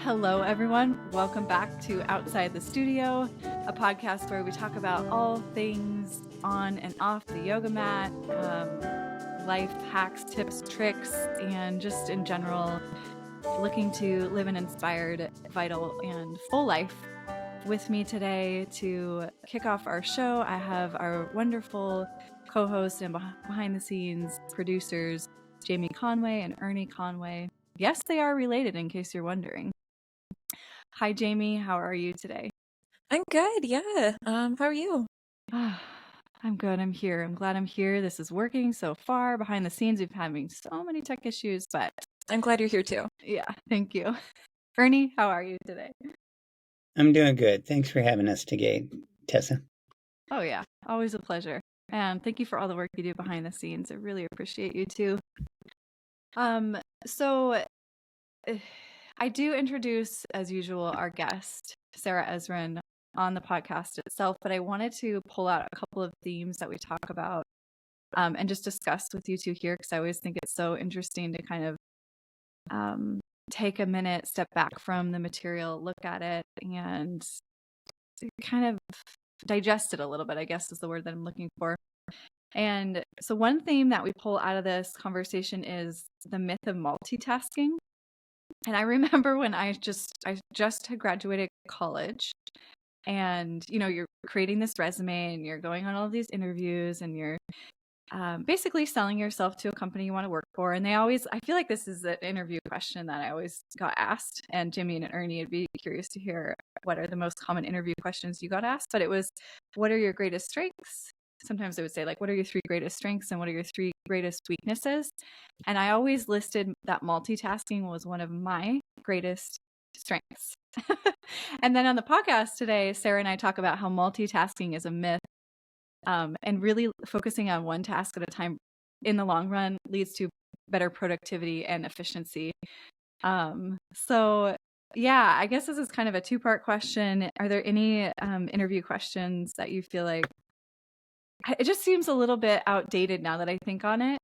Hello, everyone. Welcome back to Outside the Studio, a podcast where we talk about all things on and off the yoga mat, life hacks, tips, tricks, and just in general, looking to live an inspired, vital, and full life. With me today to kick off our show, I have our wonderful co-host and behind the scenes producers, Jamie Conway and Ernie Conway. Yes, they are related, in case you're wondering. Hi, Jamie. How are you today? I'm good. Yeah. How are you? I'm good. I'm here. I'm glad I'm here. This is working so far. Behind the scenes, we've been having so many tech issues, but I'm glad you're here too. yeah, thank you. Ernie, how are you today? I'm doing good. Thanks for having us today, Tessa. Oh yeah, always a pleasure. And thank you for all the work you do behind the scenes. I really appreciate you too. So I do introduce, as usual, our guest, Sarah Ezrin, on the podcast itself, but I wanted to pull out a couple of themes that we talk about and just discuss with you two here, because I always think it's so interesting to kind of take a minute, step back from the material, look at it, and kind of digest it a little bit, I guess is the word that I'm looking for. And so one theme that we pull out of this conversation is the myth of multitasking. And I remember when I just had graduated college, and you're creating this resume and you're going on all of these interviews and you're basically selling yourself to a company you want to work for. And I feel like this is an interview question that I always got asked. And Jimmy and Ernie, I'd be curious to hear what are the most common interview questions you got asked. But it was, what are your greatest strengths? Sometimes they would say, like, what are your 3 greatest strengths and what are your 3 greatest weaknesses? And I always listed that multitasking was one of my greatest strengths. And then on the podcast today, Sarah and I talk about how multitasking is a myth, and really focusing on one task at a time in the long run leads to better productivity and efficiency. So yeah, I guess this is kind of a 2-part question. Are there any interview questions that you feel like it just seems a little bit outdated now that I think on it?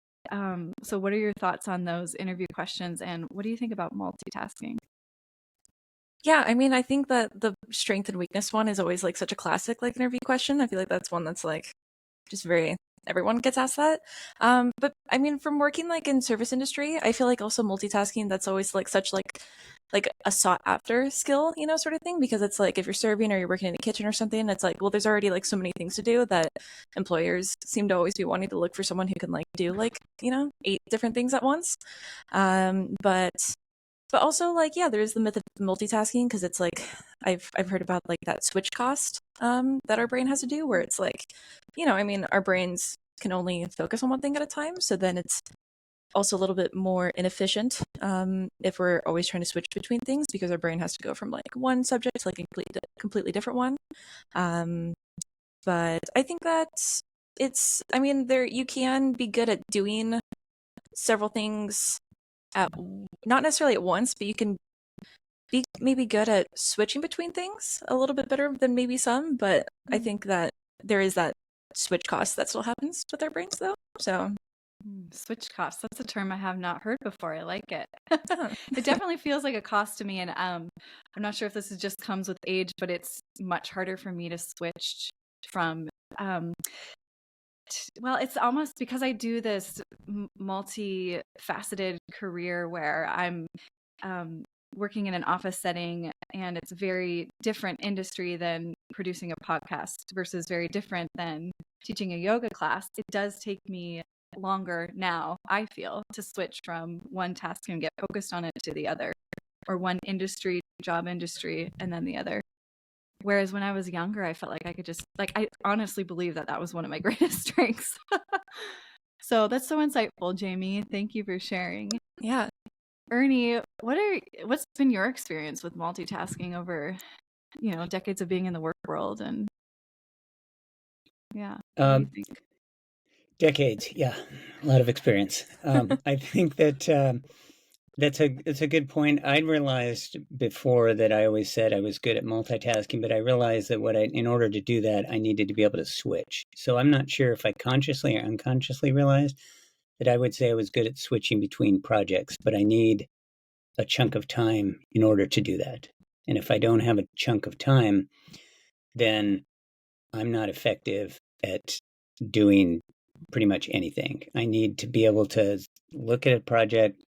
So what are your thoughts on those interview questions, and what do you think about multitasking? Yeah, I mean, I think that the strength and weakness one is always like such a classic like interview question. I feel like that's one that's like just very everyone gets asked that. But I mean, from working like in service industry, I feel like also multitasking that's always like such like a sought after skill, sort of thing, because it's like if you're serving or you're working in a kitchen or something, it's like, well, there's already like so many things to do that employers seem to always be wanting to look for someone who can like do like 8 different things at once. But also like, yeah, there is the myth of multitasking, because it's like I've heard about like that switch cost that our brain has to do, where it's like, I mean, our brains can only focus on one thing at a time, so then it's also a little bit more inefficient if we're always trying to switch between things, because our brain has to go from like one subject to like a completely different one. But I think that I mean, you can be good at doing several things not necessarily at once, but you can be maybe good at switching between things a little bit better than maybe some. But I think that there is that switch cost that still happens with our brains, though. So switch cost, that's a term I have not heard before. I like it. It definitely feels like a cost to me, and I'm not sure if this just comes with age, but it's much harder for me to switch from well, it's almost because I do this multifaceted career where I'm working in an office setting, and it's a very different industry than producing a podcast versus very different than teaching a yoga class. It does take me longer now, I feel, to switch from one task and get focused on it to the other, or one job industry, and then the other. Whereas when I was younger, I felt like I could just, like, I honestly believe that was one of my greatest strengths. So that's so insightful, Jamie. Thank you for sharing. Yeah. Ernie, what's been your experience with multitasking over, decades of being in the work world? And yeah, what do you think? Decades, yeah, a lot of experience. I think that that's a good point. I'd realized before that I always said I was good at multitasking, but I realized that in order to do that, I needed to be able to switch. So I'm not sure if I consciously or unconsciously realized that I would say I was good at switching between projects, but I need a chunk of time in order to do that. And if I don't have a chunk of time, then I'm not effective at doing pretty much anything. I need to be able to look at a project,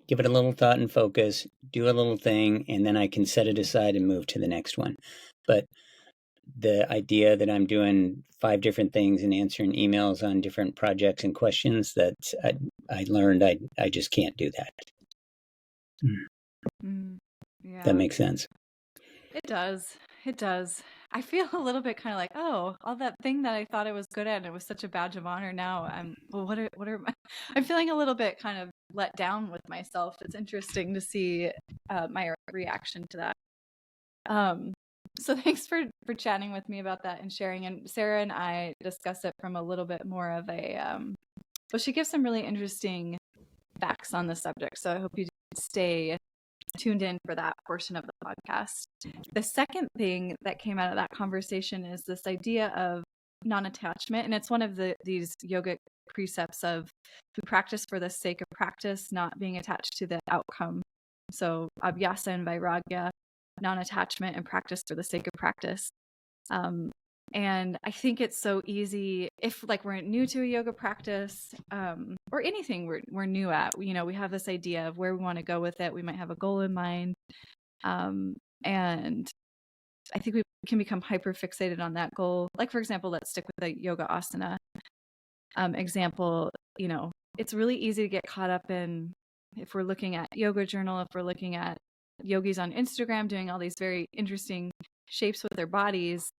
give it a little thought and focus, do a little thing, and then I can set it aside and move to the next one. But the idea that I'm doing 5 different things and answering emails on different projects and questions, that I learned I just can't do that. Yeah. That makes sense. It does. It does. I feel a little bit kind of like, oh, all that thing that I thought I was good at, and it was such a badge of honor. Now what are my, I'm feeling a little bit kind of let down with myself. It's interesting to see my reaction to that. So thanks for chatting with me about that and sharing. And Sarah and I discuss it from a little bit more of a, well, she gives some really interesting facts on the subject. So I hope you stay tuned in for that portion of the podcast. The second thing that came out of that conversation is this idea of non-attachment. And it's one of these yogic precepts of we practice for the sake of practice, not being attached to the outcome. So abhyasa and vairagya, non-attachment and practice for the sake of practice. And I think it's so easy if like we're new to a yoga practice or anything we're new at, we have this idea of where we want to go with it. We might have a goal in mind. And I think we can become hyper fixated on that goal. Like, for example, let's stick with the yoga asana example. It's really easy to get caught up in, if we're looking at Yoga Journal, if we're looking at yogis on Instagram doing all these very interesting shapes with their bodies,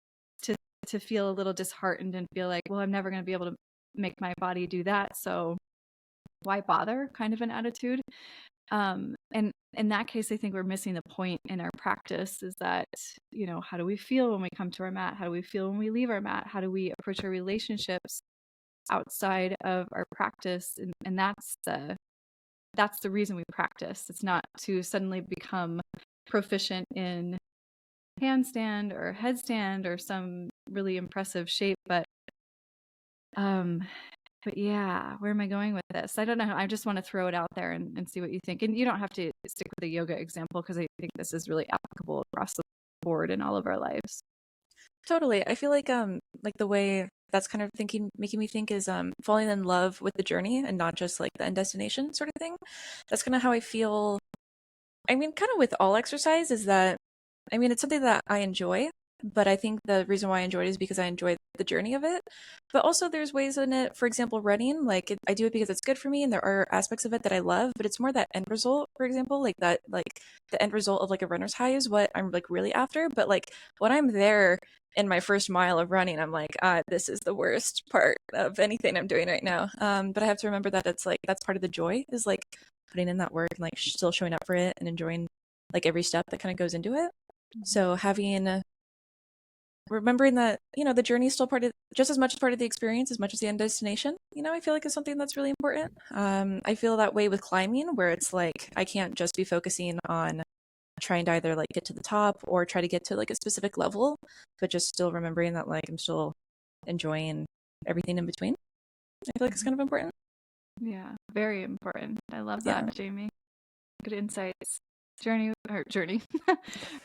to feel a little disheartened and feel like, well, I'm never going to be able to make my body do that. So why bother, kind of an attitude. And in that case, I think we're missing the point in our practice is that, how do we feel when we come to our mat? How do we feel when we leave our mat? How do we approach our relationships outside of our practice? And that's the reason we practice. It's not to suddenly become proficient in handstand or headstand or some really impressive shape, but yeah, where am I going with this? I don't know. I just want to throw it out there and see what you think. And you don't have to stick with the yoga example because I think this is really applicable across the board in all of our lives. Totally. I feel like the way that's kind of making me think is falling in love with the journey and not just like the end destination sort of thing. That's kind of how I feel. I mean, kind of with all exercise is that, I mean, it's something that I enjoy, but I think the reason why I enjoy it is because I enjoy the journey of it. But also there's ways in it, for example, running, like I do it because it's good for me and there are aspects of it that I love, but it's more that end result, for example, like that, like the end result of like a runner's high is what I'm like really after. But like when I'm there in my first mile of running, I'm like, this is the worst part of anything I'm doing right now. But I have to remember that it's like, that's part of the joy is like putting in that work and like still showing up for it and enjoying like every step that kind of goes into it. So remembering that, the journey is still just as much part of the experience as much as the end destination, I feel like is something that's really important. I feel that way with climbing where it's like, I can't just be focusing on trying to either like get to the top or try to get to like a specific level, but just still remembering that like I'm still enjoying everything in between. I feel like it's kind of important. Yeah, very important. I love that, Jamie. Good insights. Journey.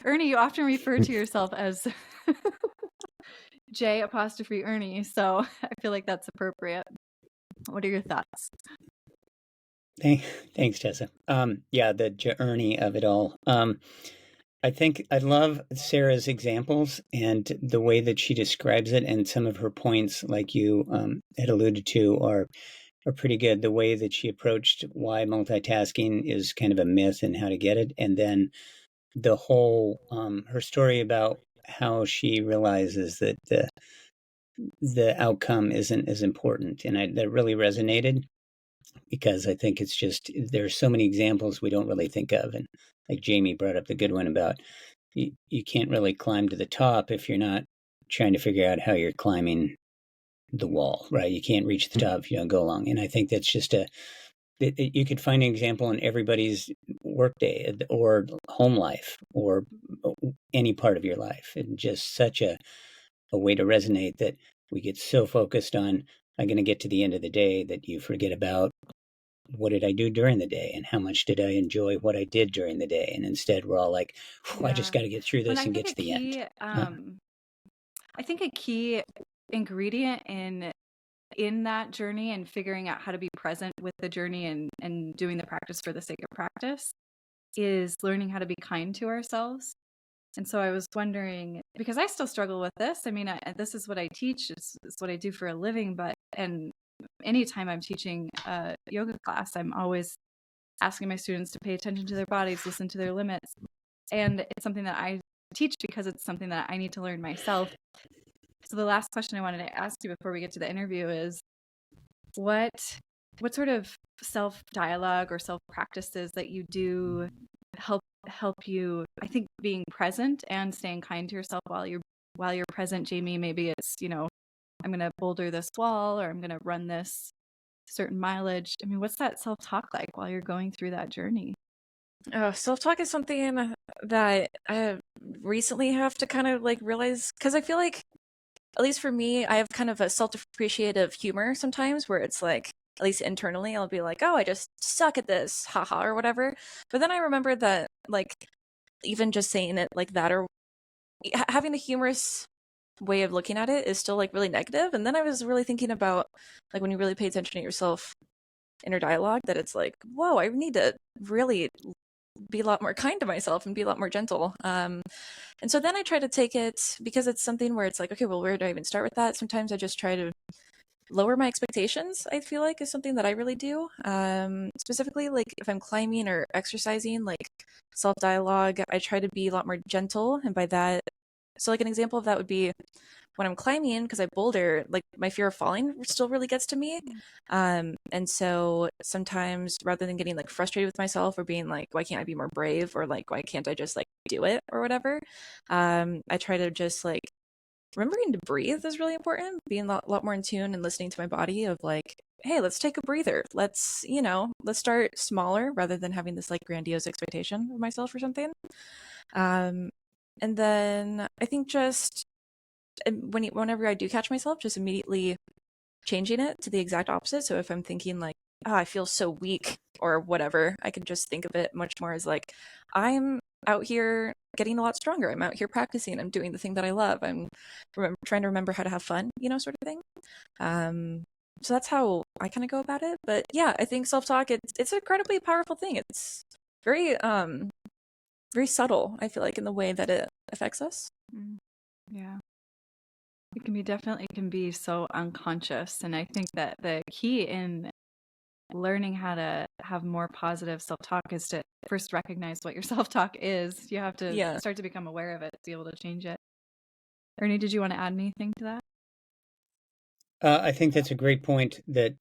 Ernie, you often refer to yourself as J apostrophe Ernie, so I feel like that's appropriate. What are your thoughts? Thanks, Tessa. Yeah, the journey of it all. I think I love Sarah's examples and the way that she describes it, and some of her points, like you had alluded to, are pretty good. The way that she approached why multitasking is kind of a myth and how to get it, and then the whole her story about how she realizes that the outcome isn't as important, and that really resonated because I think it's just there's so many examples we don't really think of, and like Jamie brought up the good one about you can't really climb to the top if you're not trying to figure out how you're climbing the wall, right? You can't reach the top if you don't go along, and I think that's just you could find an example in everybody's workday or home life or any part of your life. And just such a way to resonate that we get so focused on, I'm going to get to the end of the day that you forget about what did I do during the day and how much did I enjoy what I did during the day? And instead we're all like, I just got to get through this and get to the end. I think a key ingredient in that journey and figuring out how to be present with the journey and doing the practice for the sake of practice is learning how to be kind to ourselves. And so I was wondering, because I still struggle with this. I mean, this is what I teach. It's what I do for a living. And anytime I'm teaching a yoga class, I'm always asking my students to pay attention to their bodies, listen to their limits. And it's something that I teach because it's something that I need to learn myself. So the last question I wanted to ask you before we get to the interview is, what sort of self-dialogue or self-practices that you do help you, I think, being present and staying kind to yourself while you're present, Jamie? Maybe it's, I'm going to boulder this wall, or I'm going to run this certain mileage. I mean, what's that self-talk like while you're going through that journey? Self-talk is something that I recently have to kind of like realize, because I feel like, at least for me, I have kind of a self-depreciative humor sometimes where it's like, at least internally, I'll be like, oh, I just suck at this, haha, or whatever. But then I remember that, like, even just saying it like that, or having a humorous way of looking at it is still like really negative. And then I was really thinking about, like, when you really pay attention to yourself, inner dialogue, that it's like, whoa, I need to really be a lot more kind to myself and be a lot more gentle. And so then I try to take it, because it's something where it's like, okay, well, where do I even start with that? Sometimes I just try to lower my expectations, I feel like, is something that I really do. Specifically, like if I'm climbing or exercising, like self-dialogue, I try to be a lot more gentle. And by that, so like an example of that would be when I'm climbing, because I boulder, like my fear of falling still really gets to me. And so sometimes, rather than getting like frustrated with myself or being like, why can't I be more brave? Or like, why can't I just like do it or whatever? I try to just like, remembering to breathe is really important. Being a lot more in tune and listening to my body of like, hey, let's take a breather. Let's start smaller rather than having this like grandiose expectation of myself or something. And then I think just whenever I do catch myself, just immediately changing it to the exact opposite. So if I'm thinking like, oh, I feel so weak or whatever, I can just think of it much more as like, I'm out here getting a lot stronger. I'm out here practicing. I'm doing the thing that I love. I'm trying to remember how to have fun, sort of thing. So that's how I kind of go about it. But yeah, I think self-talk, it's an incredibly powerful thing. It's very, very subtle, I feel like, in the way that it affects us. Yeah. It can be so unconscious. And I think that the key in learning how to have more positive self-talk is to first recognize what your self-talk is. You have to start to become aware of it to be able to change it. Ernie, did you want to add anything to that? I think that's a great point, that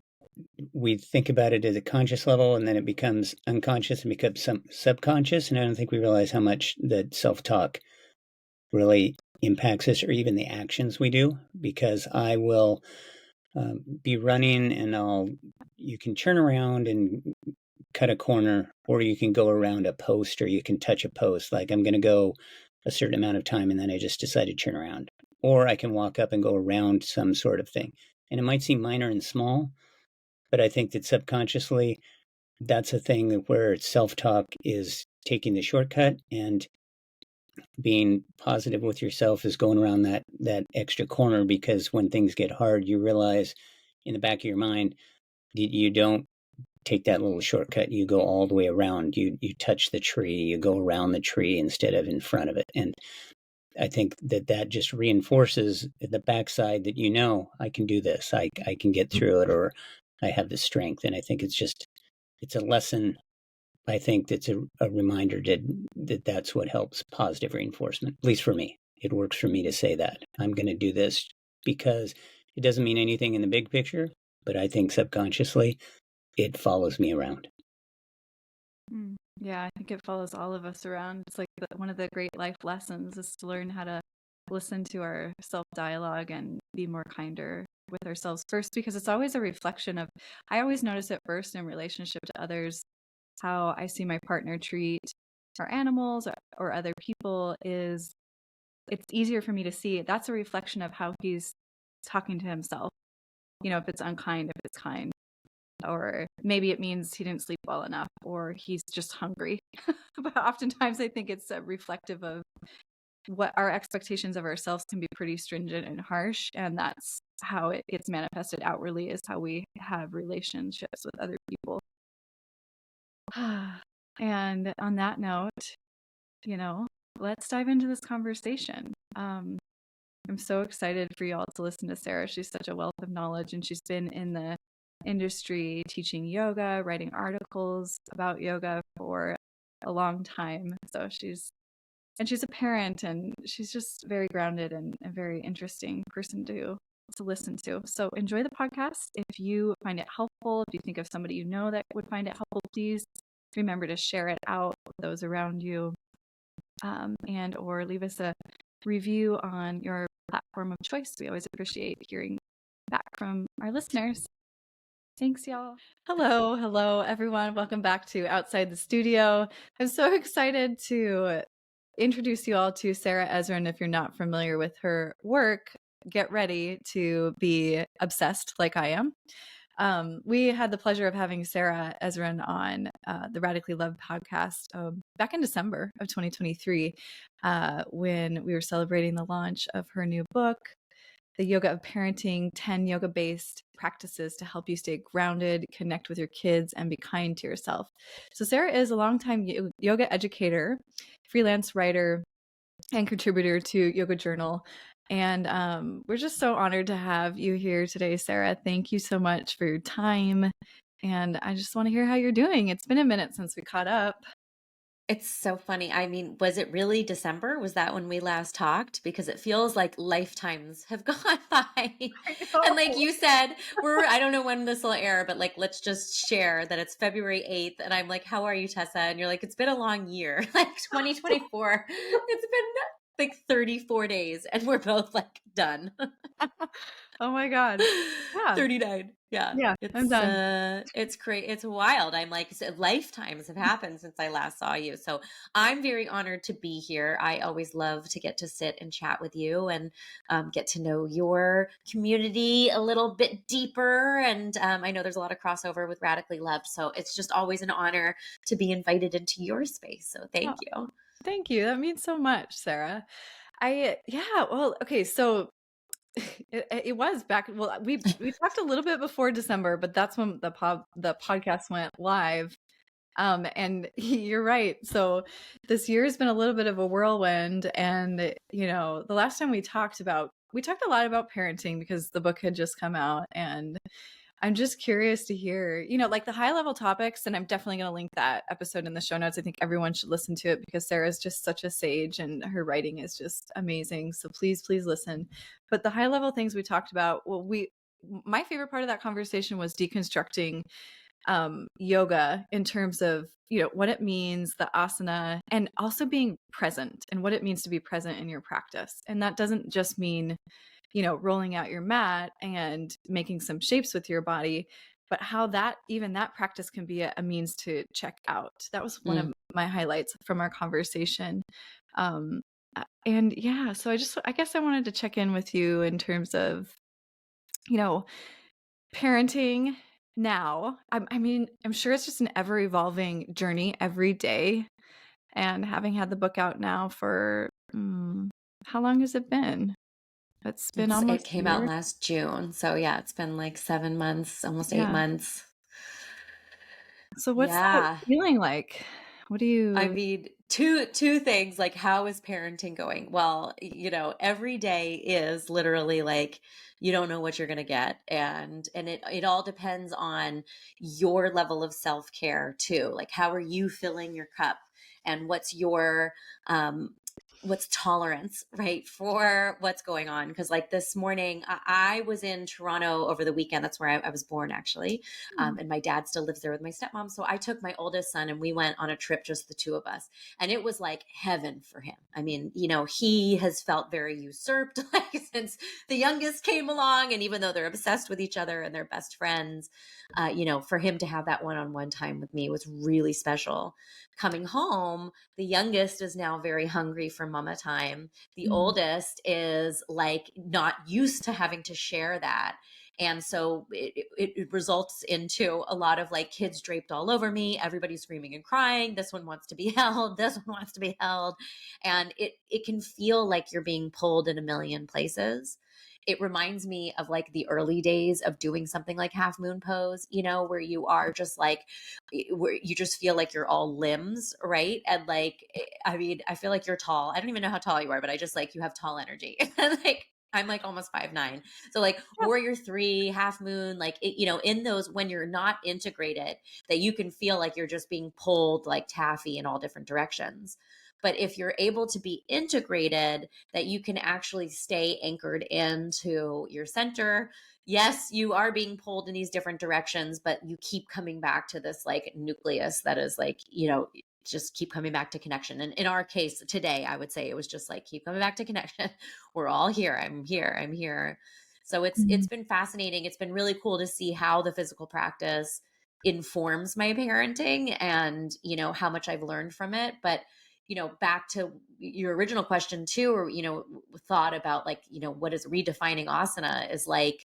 we think about it at a conscious level and then it becomes unconscious and becomes subconscious. And I don't think we realize how much that self-talk really impacts us, or even the actions we do, because I will be running and you can turn around and cut a corner, or you can go around a post, or you can touch a post. Like I'm going to go a certain amount of time and then I just decide to turn around, or I can walk up and go around some sort of thing. And it might seem minor and small, but I think that subconsciously that's a thing where self-talk is taking the shortcut, and being positive with yourself is going around that extra corner, because when things get hard, you realize in the back of your mind, you don't take that little shortcut. You go all the way around. You touch the tree. You go around the tree instead of in front of it. And I think that just reinforces the backside that I can do this. I can get through it, or I have the strength. And I think it's a lesson. I think that's a reminder that that's what helps positive reinforcement, at least for me. It works for me to say that I'm going to do this, because it doesn't mean anything in the big picture, but I think subconsciously it follows me around. Yeah, I think it follows all of us around. It's like one of the great life lessons is to learn how to listen to our self-dialogue and be more kinder with ourselves first, because it's always a reflection of, I always notice it first in relationship to others, how I see my partner treat our animals or other people. It's easier for me to see that's a reflection of how he's talking to himself. If it's unkind, if it's kind. or maybe it means he didn't sleep well enough, or he's just hungry. But oftentimes I think it's reflective of what our expectations of ourselves can be pretty stringent and harsh, and that's how it gets manifested outwardly, is how we have relationships with other people. And on that note, let's dive into this conversation. I'm so excited for y'all to listen to Sarah. She's such a wealth of knowledge, and she's been in the industry teaching yoga, writing articles about yoga for a long time. So she's a parent, and she's just very grounded and a very interesting person to listen to. So enjoy the podcast. If you find it helpful, if you think of somebody you know that would find it helpful, please remember to share it out with those around you, and or leave us a review on your platform of choice. We always appreciate hearing back from our listeners. Thanks, y'all. Hello, everyone. Welcome back to Outside the Studio. I'm so excited to introduce you all to Sarah Ezrin. If you're not familiar with her work, get ready to be obsessed like I am. We had the pleasure of having Sarah Ezrin on the Radically Loved podcast back in December of 2023 when we were celebrating the launch of her new book, The Yoga of Parenting, 10 yoga-based practices to help you stay grounded, connect with your kids, and be kind to yourself. So Sarah is a longtime yoga educator, freelance writer, and contributor to Yoga Journal. And we're just so honored to have you here today, Sarah. Thank you so much for your time. And I just want to hear how you're doing. It's been a minute since we caught up. It's so funny. I mean, was it really December? Was that when we last talked? Because it feels like lifetimes have gone by. And like you said, I don't know when this will air, but like, let's just share that it's February 8th. And I'm like, how are you, Tessa? And you're like, it's been a long year, like 2024. It's been like 34 days and we're both like done. Oh my God. Yeah. 39. Yeah. I'm done. It's crazy. It's wild. I'm like, lifetimes have happened since I last saw you. So I'm very honored to be here. I always love to get to sit and chat with you and get to know your community a little bit deeper. And I know there's a lot of crossover with Radically Loved. So it's just always an honor to be invited into your space. So thank you. Thank you. That means so much, Sarah. Okay. So it was back. Well, we talked a little bit before December, but that's when the podcast went live. And you're right. So this year has been a little bit of a whirlwind. And the last time we talked a lot about parenting because the book had just come out, and I'm just curious to hear, like the high level topics, and I'm definitely going to link that episode in the show notes. I think everyone should listen to it because Sarah's just such a sage and her writing is just amazing. So please listen. But the high level things we talked about, my favorite part of that conversation was deconstructing yoga in terms of, what it means, the asana, and also being present and what it means to be present in your practice. And that doesn't just mean rolling out your mat and making some shapes with your body, but how that practice can be a means to check out. That was one of my highlights from our conversation. And yeah, so I guess I wanted to check in with you in terms of, parenting now. I'm sure it's just an ever evolving journey every day. And having had the book out now for, how long has it been? It came out last June. So yeah, it's been like 7 months, almost 8 months. So what's that feeling like? What do you... I mean, two things, like, how is parenting going? Well, every day is literally like, you don't know what you're going to get. And it all depends on your level of self-care too. Like, how are you filling your cup, and what's your, what's tolerance, right, for what's going on? Because like this morning, I was in Toronto over the weekend. That's where I was born, actually. And my dad still lives there with my stepmom. So I took my oldest son and we went on a trip, just the two of us. And it was like heaven for him. I mean, he has felt very usurped like since the youngest came along. And even though they're obsessed with each other and they're best friends, for him to have that one-on-one time with me was really special. Coming home, the youngest is now very hungry for mama time. The oldest is like not used to having to share that. And so it results into a lot of like kids draped all over me, everybody screaming and crying. This one wants to be held. This one wants to be held. And it can feel like you're being pulled in a million places. It reminds me of like the early days of doing something like half moon pose, you know, where you are just like, where you just feel like you're all limbs, right? And like, I mean, I feel like you're tall. I don't even know how tall you are, but I just like, you have tall energy. Like, I'm like almost 5'9". So like warrior 3, half moon, like, you know, in those, when you're not integrated, that you can feel like you're just being pulled like taffy in all different directions. But if you're able to be integrated, that you can actually stay anchored into your center. Yes, you are being pulled in these different directions, but you keep coming back to this like nucleus that is like, you know, just keep coming back to connection. And in our case today, I would say it was just like, keep coming back to connection. We're all here. I'm here. I'm here. So it's been fascinating. It's been really cool to see how the physical practice informs my parenting and, you know, how much I've learned from it. But you know, back to your original question too, or, you know, thought about like, you know, what is redefining asana is like,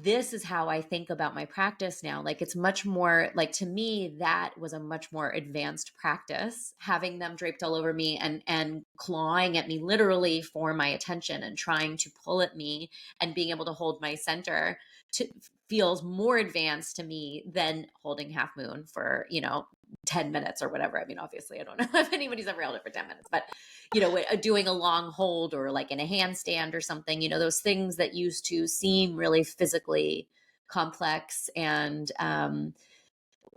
this is how I think about my practice now. Like it's much more like, to me, that was a much more advanced practice, having them draped all over me and clawing at me literally for my attention and trying to pull at me and being able to hold my center feels more advanced to me than holding half moon for, you know, 10 minutes or whatever. I mean, obviously I don't know if anybody's ever held it for 10 minutes, but you know, doing a long hold or like in a handstand or something, you know, those things that used to seem really physically complex and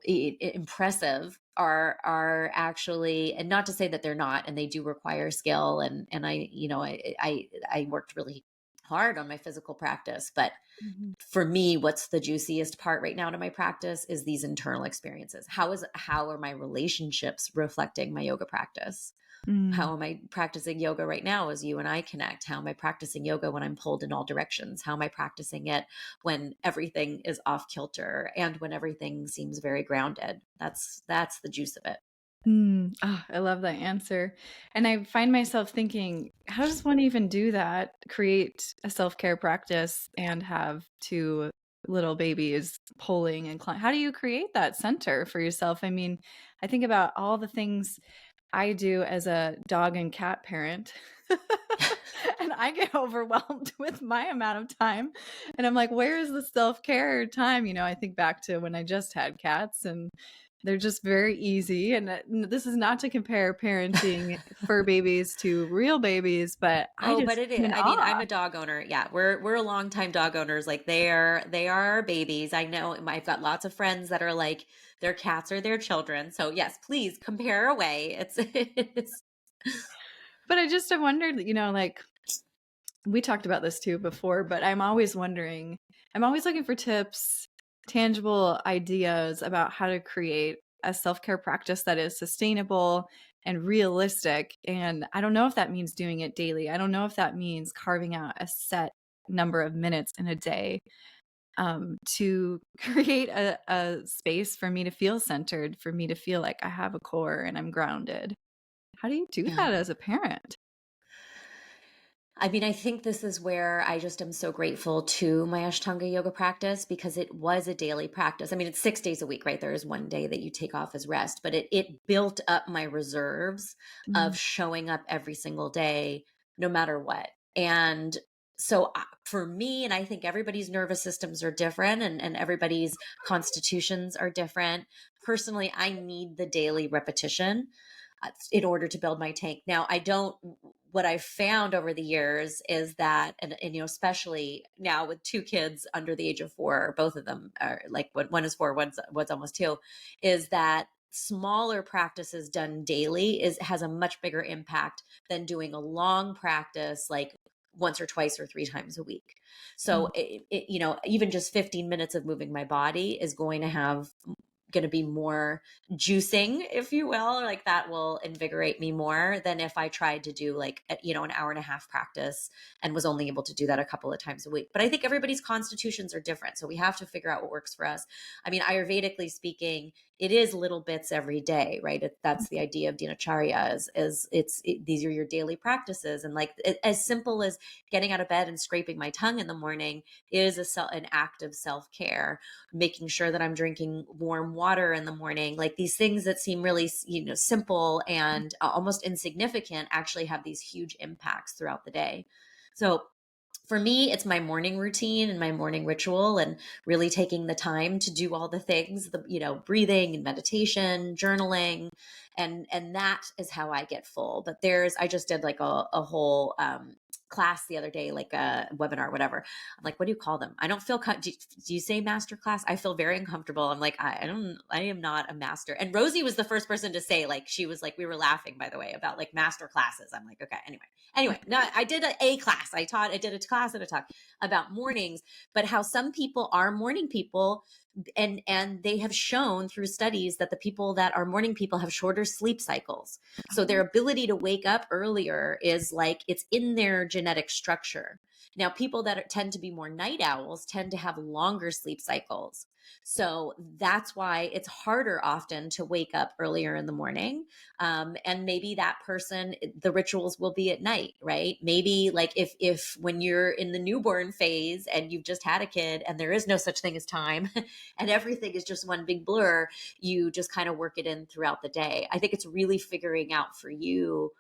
impressive are actually, and not to say that they're not, and they do require skill. And I, you know, I worked really hard on my physical practice, but for me, what's the juiciest part right now to my practice is these internal experiences. How are my relationships reflecting my yoga practice? How am I practicing yoga right now as you and I connect? How am I practicing yoga when I'm pulled in all directions? How am I practicing it when everything is off kilter and when everything seems very grounded? That's the juice of it. I love that answer. And I find myself thinking, how does one even do that? Create a self-care practice and have two little babies pulling and climbing. How do you create that center for yourself? I mean, I think about all the things I do as a dog and cat parent. And I get overwhelmed with my amount of time. And I'm like, where is the self-care time? You know, I think back to when I just had cats and they're just very easy. And this is not to compare parenting fur babies to real babies, but but it is. I mean, I'm a dog owner. Yeah, we're a long time dog owners. Like they are babies. I know I've got lots of friends that are like their cats are their children. So yes, please compare away. It's But I just have wondered, you know, like we talked about this too before, but I'm always wondering, I'm always looking for tips, tangible ideas about how to create a self-care practice that is sustainable and realistic. And I don't know if that means doing it daily. I don't know if that means carving out a set number of minutes in a day to create a space for me to feel centered, for me to feel like I have a core and I'm grounded. How do you do that as a parent? I mean, I think this is where I just am so grateful to my Ashtanga yoga practice because it was a daily practice. I mean, it's 6 days a week, right? There is one day that you take off as rest, but it built up my reserves of showing up every single day, no matter what. And so for me, and I think everybody's nervous systems are different and everybody's constitutions are different. Personally, I need the daily repetition in order to build my tank. Now, what I've found over the years is that, and you know, especially now with 2 kids under the age of 4, both of them are like, one is 4, one's almost 2, is that smaller practices done daily has a much bigger impact than doing a long practice like once or twice or 3 times a week. So you know, even just 15 minutes of moving my body is going to be more juicing, if you will, like that will invigorate me more than if I tried to do like, you know, an hour and a half practice and was only able to do that a couple of times a week. But I think everybody's constitutions are different. So we have to figure out what works for us. I mean, Ayurvedically speaking, it is little bits every day, right? That's the idea of dinacharya these are your daily practices. And like as simple as getting out of bed and scraping my tongue in the morning is an act of self-care. Making sure that I'm drinking warm water in the morning, like these things that seem really, simple and almost insignificant actually have these huge impacts throughout the day. So for me, it's my morning routine and my morning ritual, and really taking the time to do all the things, breathing and meditation, journaling, and that is how I get full. But I just did like a whole class the other day, like a webinar, whatever. I'm like, what do you call them? I don't feel, do you say master class? I feel very uncomfortable. I'm like, I am not a master. And Rosie was the first person to say, like, she was like, we were laughing, by the way, about like master classes. I'm like, okay, anyway, no, I did a class. I did a class and a talk about mornings, but how some people are morning people, and they have shown through studies that the people that are morning people have shorter sleep cycles. So their ability to wake up earlier is like, it's in their genetic structure. Now, people that tend to be more night owls tend to have longer sleep cycles. So that's why it's harder often to wake up earlier in the morning. And maybe that person, the rituals will be at night, right? Maybe like if when you're in the newborn phase and you've just had a kid and there is no such thing as time and everything is just one big blur, you just kind of work it in throughout the day. I think it's really figuring out for you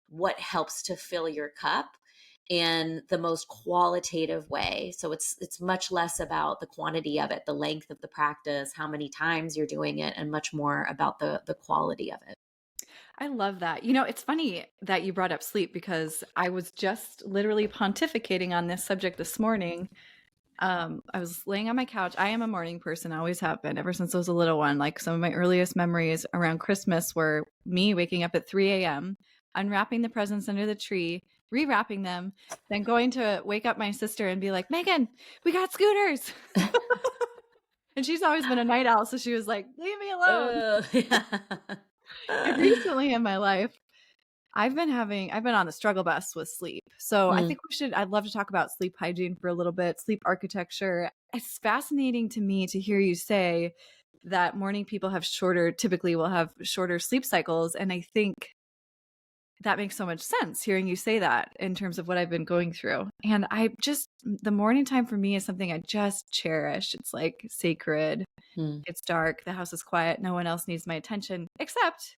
what helps to fill your cup in the most qualitative way. So it's much less about the quantity of it, the length of the practice, how many times you're doing it, and much more about the quality of it. I love that. It's funny that you brought up sleep, because I was just literally pontificating on this subject this morning. I was laying on my couch. I am a morning person, I always have been ever since I was a little one. Like some of my earliest memories around Christmas were me waking up at 3 a.m., unwrapping the presents under the tree, rewrapping them, then going to wake up my sister and be like, Megan, we got scooters. And she's always been a night owl, so she was like, leave me alone. Yeah. And recently in my life, I've been on the struggle bus with sleep. So I think I'd love to talk about sleep hygiene for a little bit, sleep architecture. It's fascinating to me to hear you say that morning people typically will have shorter sleep cycles. And I think that makes so much sense hearing you say that in terms of what I've been going through. And the morning time for me is something I just cherish. It's like sacred. It's dark. The house is quiet. No one else needs my attention except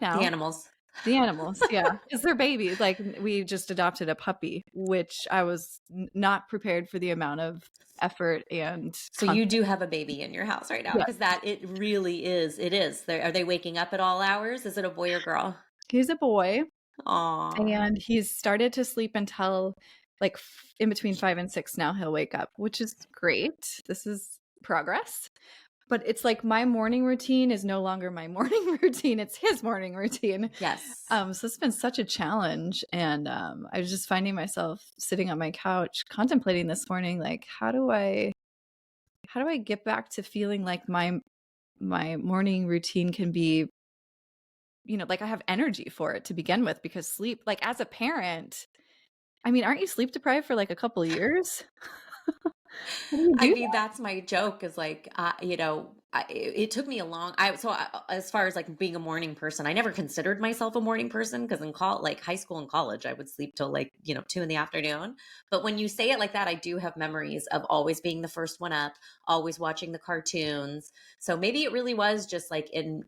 now. The animals. The animals, yeah, because they're babies. Like we just adopted a puppy, which I was not prepared for the amount of effort and. So you do have a baby in your house right now, because it really is. It is. Are they waking up at all hours? Is it a boy or girl? He's a boy. Aww. And he's started to sleep until like in between 5 and 6 now. He'll wake up, which is great. This is progress. But it's like my morning routine is no longer my morning routine. It's his morning routine. Yes. So it's been such a challenge. And I was just finding myself sitting on my couch contemplating this morning, like, how do I get back to feeling like my morning routine can be, like I have energy for it to begin with, because sleep, like as a parent, I mean, aren't you sleep deprived for like a couple of years? That's my joke, is like, it took me a long, as far as like being a morning person, I never considered myself a morning person, because in high school and college, I would sleep till like, 2 in the afternoon. But when you say it like that, I do have memories of always being the first one up, always watching the cartoons. So maybe it really was just like in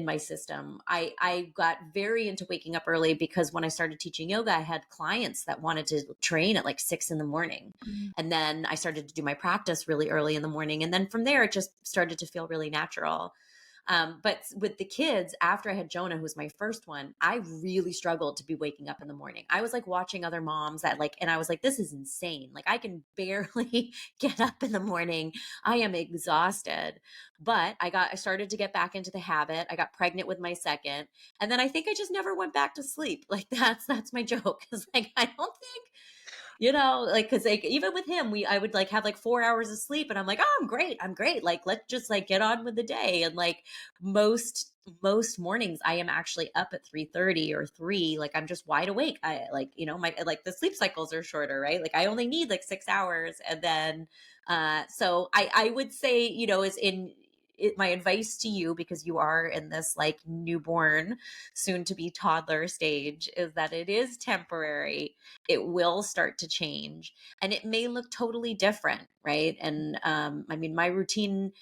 my system. I got very into waking up early, because when I started teaching yoga, I had clients that wanted to train at like 6 in the morning. And then I started to do my practice really early in the morning. And then from there, it just started to feel really natural. But with the kids, after I had Jonah, who was my first one, I really struggled to be waking up in the morning. I was like watching other moms and I was like, this is insane. Like I can barely get up in the morning. I am exhausted. But I started to get back into the habit. I got pregnant with my second. And then I think I just never went back to sleep. Like that's my joke. It's like, I don't think, like, cause like even with him, I would like have like 4 hours of sleep, and I'm like, oh, I'm great. Like, let's just like get on with the day. And like most mornings I am actually up at 3:30 or 3, like I'm just wide awake. I like, my, like the sleep cycles are shorter, right? Like I only need like 6 hours. And then, so I would say, is my advice to you, because you are in this like newborn, soon to be toddler stage, is that it is temporary. It will start to change and it may look totally different, right? And I mean, my routine,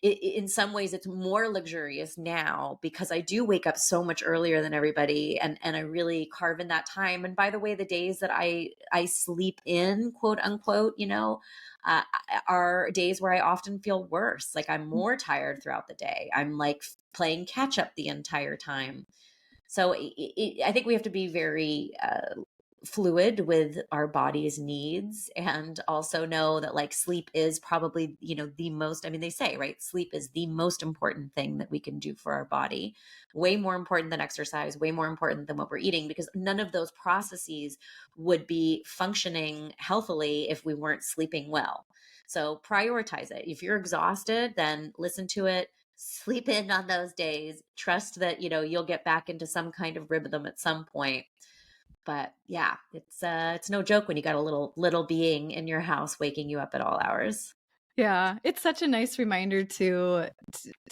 in some ways it's more luxurious now because I do wake up so much earlier than everybody, and I really carve in that time. And by the way, the days that I sleep in, quote unquote, uh, are days where I often feel worse. Like I'm more tired throughout the day. I'm like playing catch up the entire time. So I think we have to be very fluid with our body's needs, and also know that like sleep is probably, the most, I mean, they say, right, sleep is the most important thing that we can do for our body, way more important than exercise, way more important than what we're eating, because none of those processes would be functioning healthily if we weren't sleeping well. So prioritize it. If you're exhausted, then listen to it, sleep in on those days, trust that you'll get back into some kind of rhythm at some point. But yeah, it's no joke when you got a little being in your house waking you up at all hours. Yeah, it's such a nice reminder to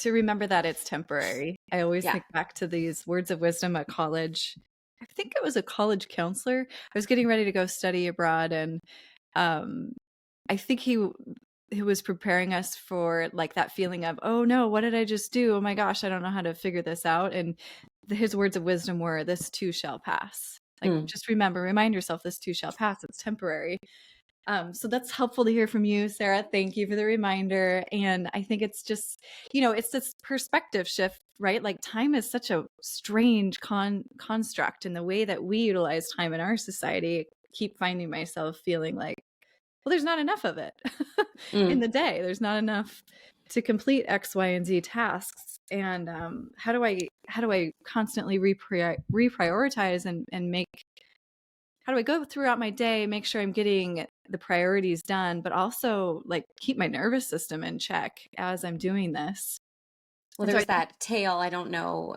remember that it's temporary. I always Yeah. think back to these words of wisdom at college. I think it was a college counselor. I was getting ready to go study abroad, and I think he was preparing us for like that feeling of, oh no, what did I just do? Oh my gosh, I don't know how to figure this out. And his words of wisdom were, "This too shall pass." Like, just remind yourself, this too shall pass. It's temporary. So that's helpful to hear from you, Sarah. Thank you for the reminder. And I think it's just, it's this perspective shift, right? Like time is such a strange construct, and the way that we utilize time in our society, I keep finding myself feeling like, well, there's not enough of it in the day. There's not enough to complete X, Y, and Z tasks. And how do I constantly reprioritize and make, how do I go throughout my day, make sure I'm getting the priorities done, but also like keep my nervous system in check as I'm doing this? Well, And so there's that tale. I don't know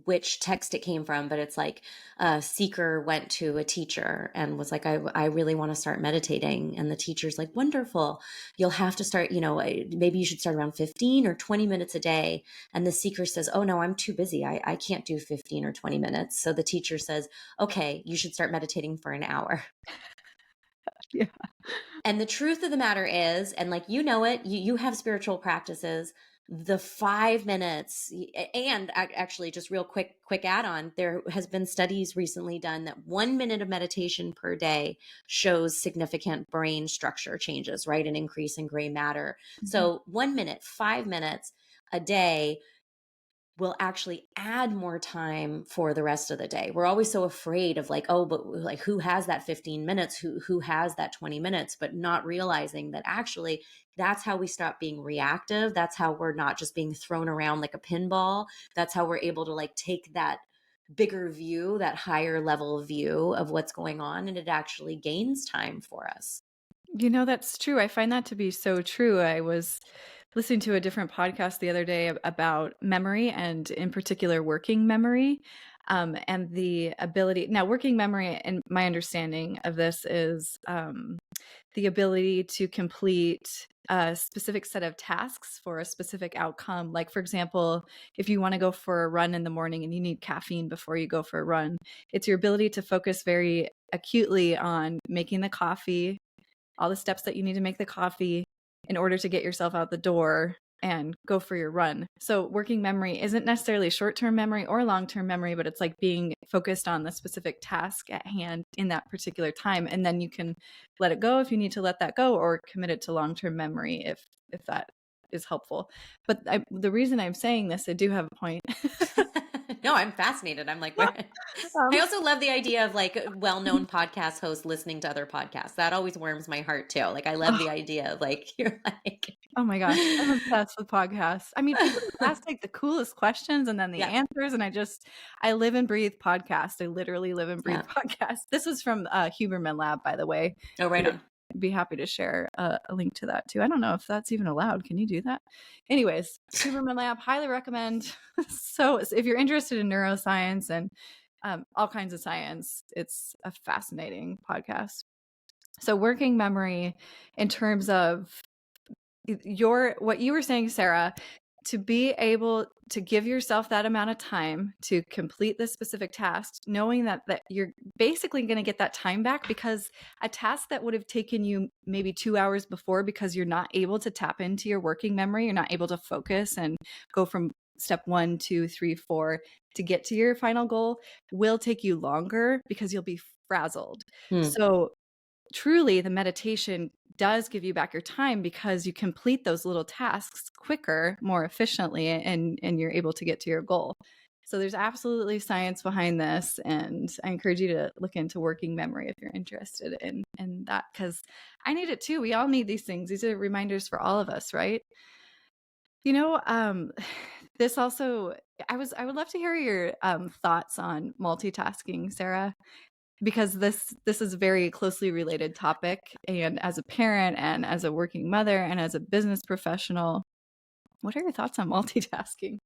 which text it came from, but it's like a seeker went to a teacher and was like, I really want to start meditating. And the teacher's like, wonderful. You'll have to start, maybe you should start around 15 or 20 minutes a day. And the seeker says, oh no, I'm too busy. I can't do 15 or 20 minutes. So the teacher says, okay, you should start meditating for an hour. Yeah. And the truth of the matter is, and like, you have spiritual practices, the 5 minutes, and actually just real quick add on, there has been studies recently done that 1 minute of meditation per day shows significant brain structure changes, right? An increase in gray matter. So 1 minute, 5 minutes a day will actually add more time for the rest of the day. We're always so afraid of like, oh, but like who has that 15 minutes? Who has that 20 minutes? But not realizing that actually that's how we stop being reactive. That's how we're not just being thrown around like a pinball. That's how we're able to like take that bigger view, that higher level view of what's going on, and it actually gains time for us. That's true. I find that to be so true. I was listening to a different podcast the other day about memory, and in particular working memory, and the ability. Now, working memory, and my understanding of this is the ability to complete a specific set of tasks for a specific outcome. Like, for example, if you want to go for a run in the morning and you need caffeine before you go for a run, it's your ability to focus very acutely on making the coffee, all the steps that you need to make the coffee in order to get yourself out the door and go for your run. So working memory isn't necessarily short-term memory or long-term memory, but it's like being focused on the specific task at hand in that particular time. And then you can let it go if you need to let that go, or commit it to long-term memory if that is helpful. But the reason I'm saying this, I do have a point. No, I'm fascinated. I'm like, where? I also love the idea of like well-known podcast hosts listening to other podcasts. That always warms my heart too. Like I love the idea of like, you're like, oh my gosh, I'm obsessed with podcasts. I mean, people ask like the coolest questions and then the answers, and I live and breathe podcast. I literally live and breathe podcast. This is from Huberman Lab, by the way. Oh, right on. I'd be happy to share a link to that too. I don't know if that's even allowed. Can you do that? Anyways, Huberman Lab, highly recommend. So if you're interested in neuroscience and all kinds of science, it's a fascinating podcast. So working memory in terms of what you were saying, Sarah, to be able to give yourself that amount of time to complete this specific task, knowing that you're basically going to get that time back, because a task that would have taken you maybe 2 hours before, because you're not able to tap into your working memory, you're not able to focus and go from step 1, 2, 3, 4 to get to your final goal, will take you longer because you'll be frazzled. So truly, the meditation does give you back your time because you complete those little tasks quicker, more efficiently, and you're able to get to your goal. So there's absolutely science behind this, and I encourage you to look into working memory if you're interested in that, because I need it too. We all need these things. These are reminders for all of us, right? This also, I would love to hear your thoughts on multitasking, Sarah, because this is a very closely related topic. And as a parent and as a working mother and as a business professional, what are your thoughts on multitasking?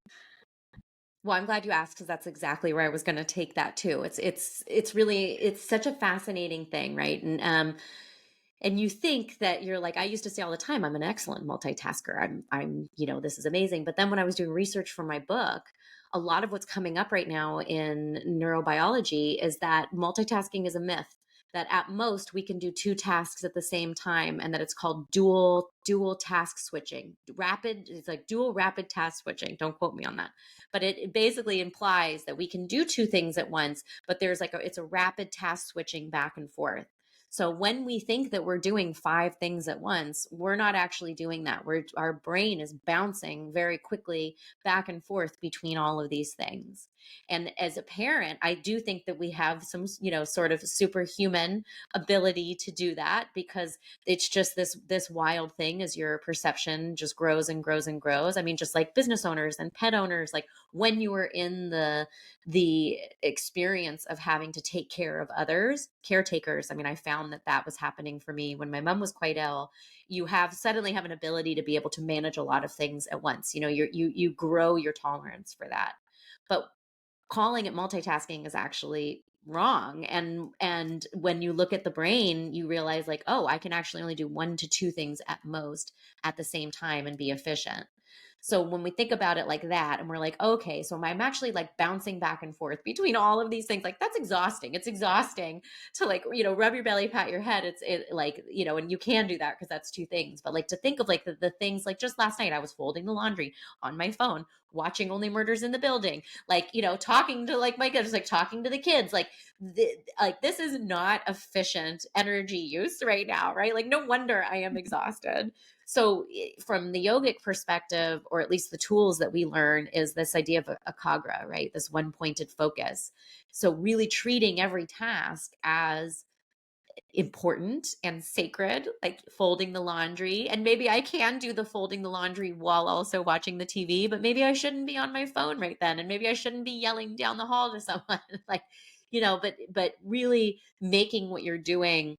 Well, I'm glad you asked, because that's exactly where I was going to take that too. It's really, it's such a fascinating thing, right? And you think that you're like, I used to say all the time, I'm an excellent multitasker. I'm, this is amazing. But then when I was doing research for my book, a lot of what's coming up right now in neurobiology is that multitasking is a myth. That at most we can do 2 tasks at the same time, and that it's called dual task switching. It's like dual rapid task switching. Don't quote me on that. But it basically implies that we can do 2 things at once, but there's it's a rapid task switching back and forth. So when we think that we're doing 5 things at once, we're not actually doing that. Our brain is bouncing very quickly back and forth between all of these things. And as a parent, I do think that we have some, sort of superhuman ability to do that, because it's just this wild thing as your perception just grows and grows and grows. I mean, just like business owners and pet owners, like when you are in the experience of having to take care of others, caretakers. I mean, I found that was happening for me when my mom was quite ill. You suddenly have an ability to be able to manage a lot of things at once. You grow your tolerance for that. But calling it multitasking is actually wrong. And when you look at the brain, you realize like, oh, I can actually only do 1 to 2 things at most at the same time and be efficient. So when we think about it like that, and we're like, okay, so I'm actually like bouncing back and forth between all of these things, like that's exhausting. It's exhausting to like, rub your belly, pat your head. And you can do that because that's 2 things. But like to think of like the things, like just last night, I was folding the laundry on my phone, watching Only Murders in the Building, like, talking to like my kids, like talking to the kids, like this is not efficient energy use right now, right? Like no wonder I am exhausted. So from the yogic perspective, or at least the tools that we learn, is this idea of akagra, right? This one pointed focus. So really treating every task as important and sacred, like folding the laundry. And maybe I can do the folding the laundry while also watching the TV, but maybe I shouldn't be on my phone right then. And maybe I shouldn't be yelling down the hall to someone like, but really making what you're doing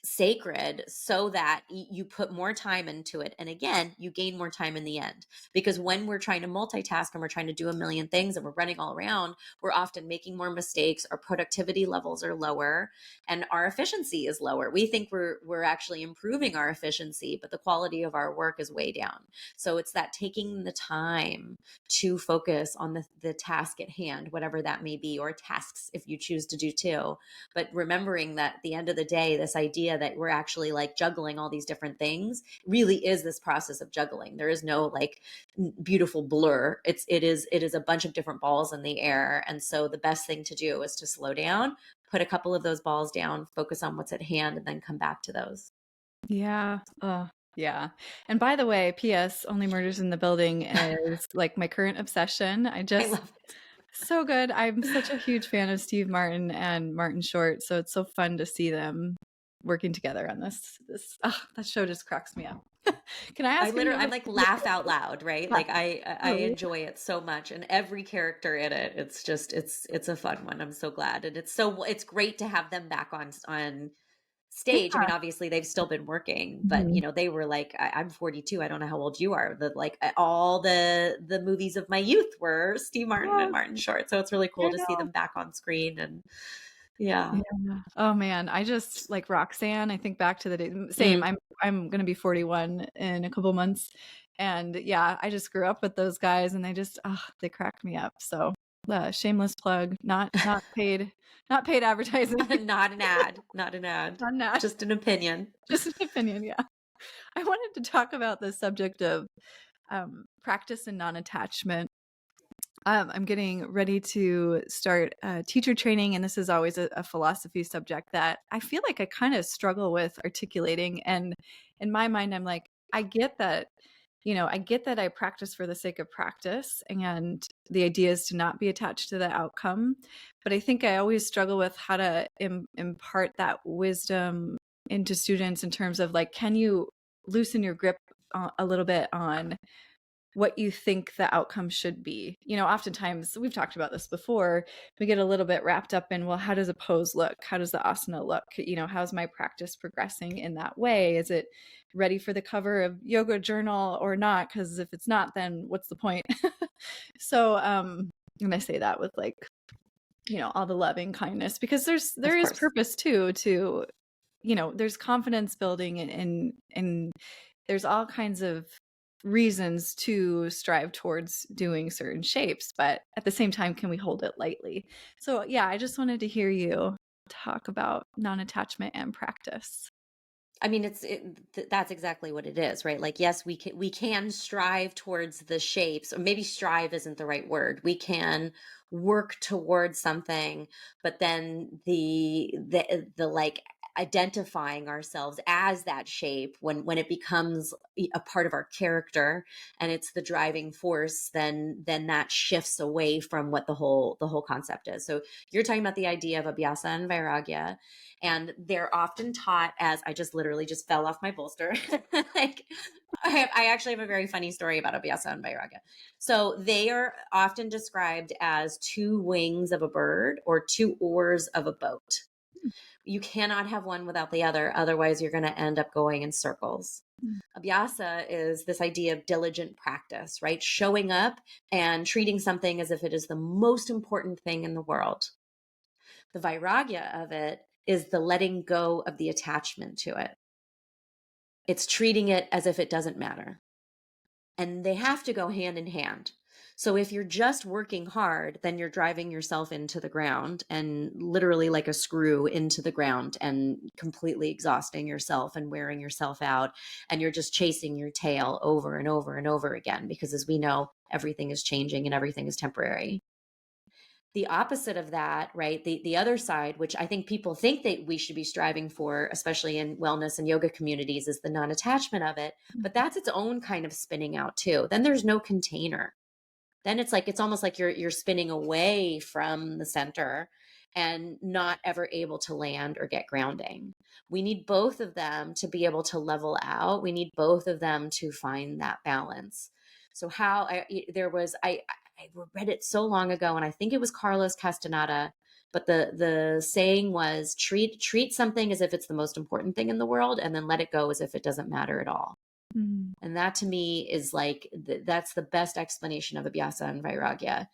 sacred so that you put more time into it. And again, you gain more time in the end, because when we're trying to multitask and we're trying to do a million things and we're running all around, we're often making more mistakes. Our productivity levels are lower and our efficiency is lower. We think we're actually improving our efficiency, but the quality of our work is way down. So it's that taking the time to focus on the task at hand, whatever that may be, or tasks if you choose to do 2. But remembering that at the end of the day, this idea that we're actually like juggling all these different things really is this process of juggling. There is no like beautiful blur. It is a bunch of different balls in the air. And so the best thing to do is to slow down, put a couple of those balls down, focus on what's at hand, and then come back to those. Yeah. Yeah. And by the way, P.S. Only Murders in the Building is like my current obsession. I love it. So good. I'm such a huge fan of Steve Martin and Martin Short, so it's so fun to see them working together on this. That show just cracks me up. Can I ask? I'm like laugh out loud, right? Like I enjoy it so much, and every character in it, it's just it's a fun one. I'm so glad, and it's great to have them back on stage. Yeah. I mean, obviously they've still been working, but they were like, I'm 42. I don't know how old you are. All the movies of my youth were Steve Martin and Martin Short. So it's really cool to see them back on screen. And Yeah. Yeah. Oh man, I just like Roxanne. I think back to the day. Same. Mm. I'm gonna be 41 in a couple months, and yeah, I just grew up with those guys, and they cracked me up. So, shameless plug, not paid, not paid advertising, Not an ad, not an ad, not an ad, just an opinion. just an opinion. Yeah, I wanted to talk about the subject of practice and non-attachment. I'm getting ready to start teacher training, and this is always a philosophy subject that I feel like I kind of struggle with articulating. And in my mind, I'm like, I get that, I get that I practice for the sake of practice, and the idea is to not be attached to the outcome. But I think I always struggle with how to impart that wisdom into students in terms of like, can you loosen your grip a little bit on what you think the outcome should be. Oftentimes we've talked about this before. We get a little bit wrapped up in, well, how does a pose look? How does the asana look? How's my practice progressing in that way? Is it ready for the cover of Yoga Journal or not? Because if it's not, then what's the point? So, and I say that with like, all the loving kindness, because there is purpose too, to, there's confidence building and there's all kinds of reasons to strive towards doing certain shapes, but at the same time, can we hold it lightly? So yeah, I just wanted to hear you talk about non-attachment and practice. I mean, that's exactly what it is, right? Like, yes, we can strive towards the shapes, or maybe strive isn't the right word. We can work towards something, but then the like identifying ourselves as that shape, when it becomes a part of our character and it's the driving force, then that shifts away from what the whole concept is. So you're talking about the idea of abhyasa and vairagya, and they're often taught as, I just literally just fell off my bolster. Like, I actually have a very funny story about abhyasa and vairagya. So they are often described as two wings of a bird or two oars of a boat. You cannot have one without the other. Otherwise, you're going to end up going in circles. Abhyasa is this idea of diligent practice, right? Showing up and treating something as if it is the most important thing in the world. The vairagya of it is the letting go of the attachment to it. It's treating it as if it doesn't matter. And they have to go hand in hand. So if you're just working hard, then you're driving yourself into the ground, and literally like a screw into the ground, and completely exhausting yourself and wearing yourself out. And you're just chasing your tail over and over and over again, because as we know, everything is changing and everything is temporary. The opposite of that, right? The other side, which I think people think that we should be striving for, especially in wellness and yoga communities, is the non-attachment of it. But that's its own kind of spinning out too. Then there's no container. Then it's almost like you're spinning away from the center and not ever able to land or get grounding. We need both of them to be able to level out. We need both of them to find that balance. So I read it so long ago, and I think it was Carlos Castaneda, but the saying was, treat something as if it's the most important thing in the world, and then let it go as if it doesn't matter at all. And that to me is like, that's the best explanation of abhyasa and vairagya.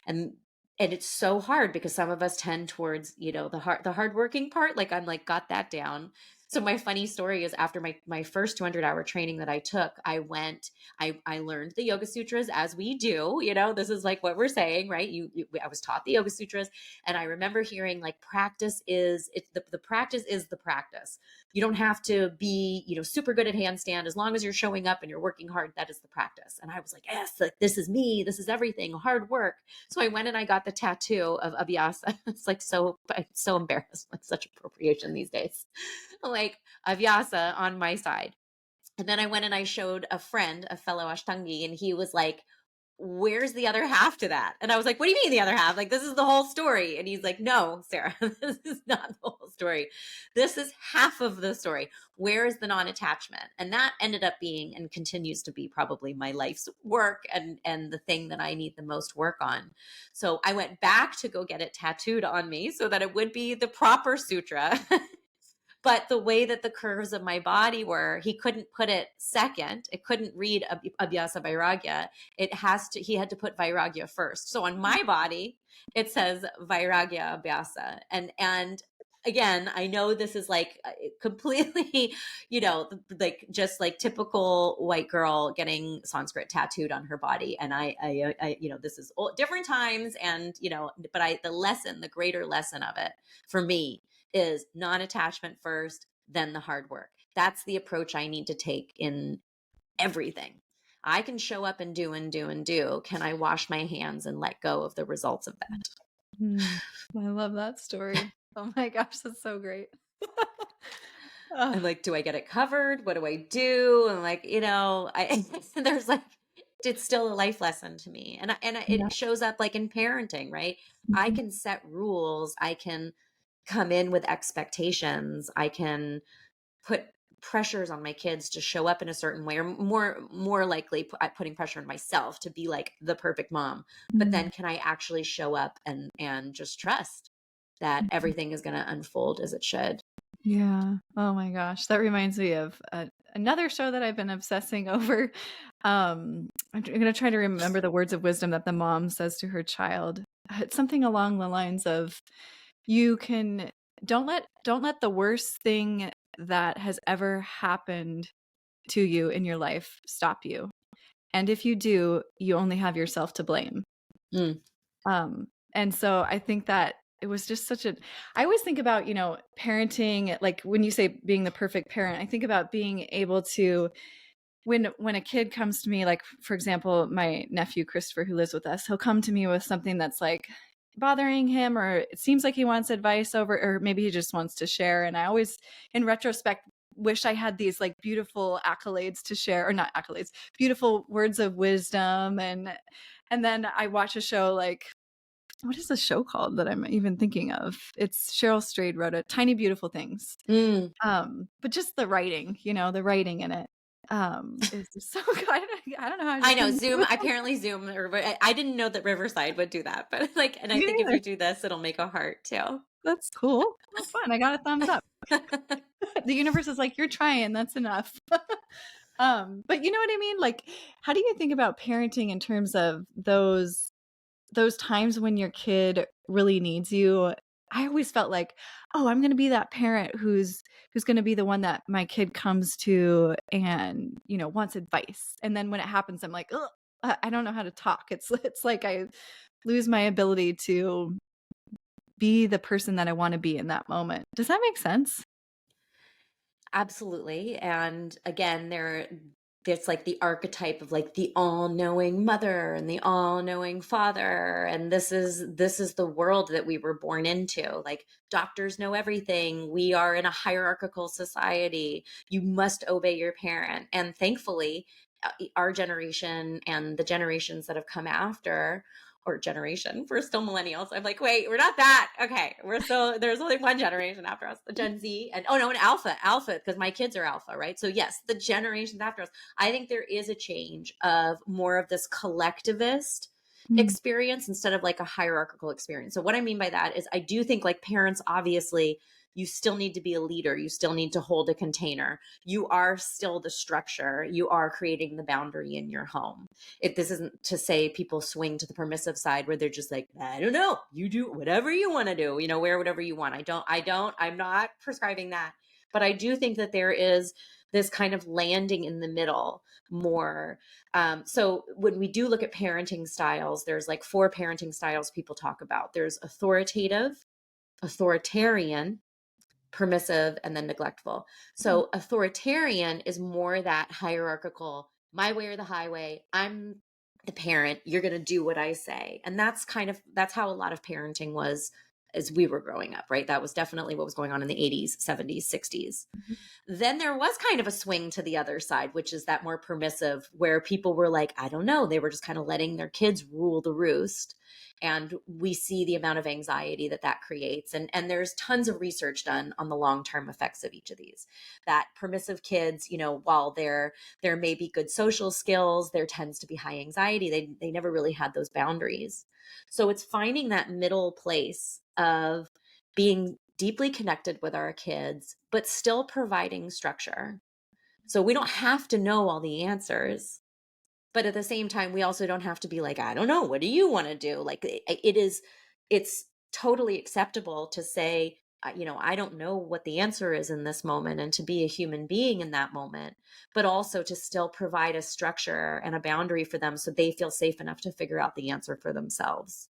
And it's so hard because some of us tend towards, the hardworking part. Like, I'm like, got that down. So my funny story is, after my first 200-hour training that I took, I learned the Yoga Sutras, as we do. This is like what we're saying, right? I was taught the Yoga Sutras, and I remember hearing like, the practice is the practice. You don't have to be, super good at handstand. As long as you're showing up and you're working hard, that is the practice. And I was like, yes, like, this is me. This is everything. Hard work. So I went and I got the tattoo of abhyasa. It's like, I'm so embarrassed. Like, such appropriation these days. Like, abhyasa on my side. And then I went and I showed a friend, a fellow Ashtangi, and he was like, where's the other half to that? And I was like, what do you mean the other half? Like, this is the whole story. And he's like, no, Sarah, this is not the whole story. This is half of the story. Where is the non-attachment? And that ended up being, and continues to be, probably my life's work, and the thing that I need the most work on. So I went back to go get it tattooed on me so that it would be the proper sutra. But the way that the curves of my body were, he couldn't put it second. It couldn't read Abhyasa Vairagya. He had to put Vairagya first. So on my body, it says Vairagya Abhyasa. And again, I know this is like completely, like just like typical white girl getting Sanskrit tattooed on her body. And I this is different times, and but the greater lesson of it for me is non-attachment first, then the hard work. That's the approach I need to take in everything. I can show up and do and do and do. Can I wash my hands and let go of the results of that? I love that story. Oh my gosh, that's so great. I'm like, do I get it covered? What do I do? And like, there's like, it's still a life lesson to me. And it shows up like in parenting, right? I can set rules. I can come in with expectations. I can put pressures on my kids to show up in a certain way, or more likely putting pressure on myself to be like the perfect mom. But then can I actually show up and just trust that everything is going to unfold as it should? Yeah. Oh my gosh. That reminds me of another show that I've been obsessing over. I'm going to try to remember the words of wisdom that the mom says to her child. It's something along the lines of, don't let the worst thing that has ever happened to you in your life stop you. And if you do, you only have yourself to blame. And so I think that it was just I always think about, parenting, like when you say being the perfect parent, I think about being able to, when a kid comes to me, like, for example, my nephew, Christopher, who lives with us, he'll come to me with something that's like bothering him, or it seems like he wants advice over, or maybe he just wants to share. And I always, in retrospect, wish I had these like beautiful accolades to share, or not accolades, beautiful words of wisdom. And then I watch a show like, what is the show called that I'm even thinking of? It's Cheryl Strayed wrote it, Tiny Beautiful Things. But just the writing, the writing in it is just so good. I don't know how I know Zoom. Apparently Zoom, I didn't know that Riverside would do that, but like, and I think if you do this, it'll make a heart too. That's cool. That's fun. I got a thumbs up. The universe is like, you're trying. That's enough. But you know what I mean? Like, how do you think about parenting in terms of those times when your kid really needs you? I always felt like, oh, I'm going to be that parent who's going to be the one that my kid comes to and, wants advice. And then when it happens, I'm like, oh, I don't know how to talk. It's like I lose my ability to be the person that I want to be in that moment. Does that make sense? Absolutely. And again, there's like the archetype of like the all-knowing mother and the all-knowing father. And this is the world that we were born into. Like, doctors know everything. We are in a hierarchical society. You must obey your parent. And thankfully, our generation and the generations that have come after, or generation, we're still millennials. I'm like, wait, we're not that. Okay. There's only one generation after us, the Gen Z, and an alpha, because my kids are alpha, right? So yes, the generations after us, I think there is a change of more of this collectivist experience instead of like a hierarchical experience. So what I mean by that is I do think like parents, obviously, you still need to be a leader. You still need to hold a container. You are still the structure. You are creating the boundary in your home. This isn't to say people swing to the permissive side where they're just like, I don't know, you do whatever you want to do, wear whatever you want. I'm not prescribing that. But I do think that there is this kind of landing in the middle more. So when we do look at parenting styles, there's like 4 parenting styles people talk about. There's authoritative, authoritarian, permissive, and then neglectful. So authoritarian is more that hierarchical, my way or the highway. I'm the parent. You're going to do what I say. And that's how a lot of parenting was as we were growing up, right? That was definitely what was going on in the 80s, 70s, 60s. Then there was kind of a swing to the other side, which is that more permissive, where people were like, I don't know, they were just kind of letting their kids rule the roost. And we see the amount of anxiety that creates. And there's tons of research done on the long-term effects of each of these. That permissive kids, while there may be good social skills, there tends to be high anxiety. They never really had those boundaries. So it's finding that middle place of being deeply connected with our kids, but still providing structure. So we don't have to know all the answers, but at the same time, we also don't have to be like, I don't know, what do you want to do? Like it's totally acceptable to say, I don't know what the answer is in this moment, and to be a human being in that moment, but also to still provide a structure and a boundary for them so they feel safe enough to figure out the answer for themselves.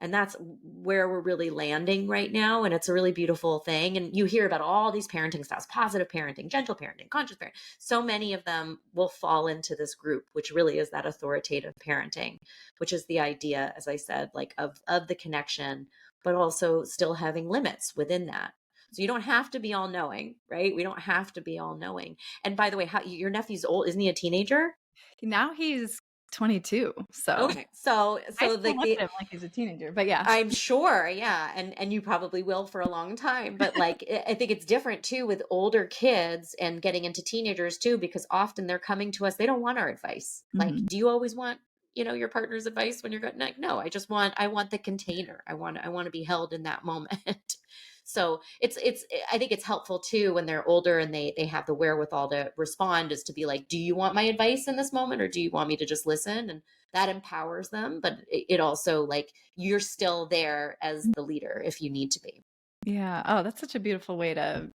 And that's where we're really landing right now. And it's a really beautiful thing. And you hear about all these parenting styles: positive parenting, gentle parenting, conscious parenting. So many of them will fall into this group, which really is that authoritative parenting, which is the idea, as I said, like of the connection, but also still having limits within that. So you don't have to be all knowing, right? We don't have to be all knowing. And by the way, your nephew's old, isn't he a teenager? Now he's 22. So Okay. So I still like look at him like he's a teenager, but yeah. I'm sure, yeah, and you probably will for a long time, but like I think it's different too with older kids and getting into teenagers too, because often they're coming to us, they don't want our advice. Like, Mhm. do you always want, your partner's advice when you're going? Like, no, I want the container. I want to be held in that moment. So I think it's helpful too when they're older and they have the wherewithal to respond, is to be like, do you want my advice in this moment, or do you want me to just listen? And that empowers them, but it also, like, you're still there as the leader if you need to be. Yeah. Oh, that's such a beautiful way to,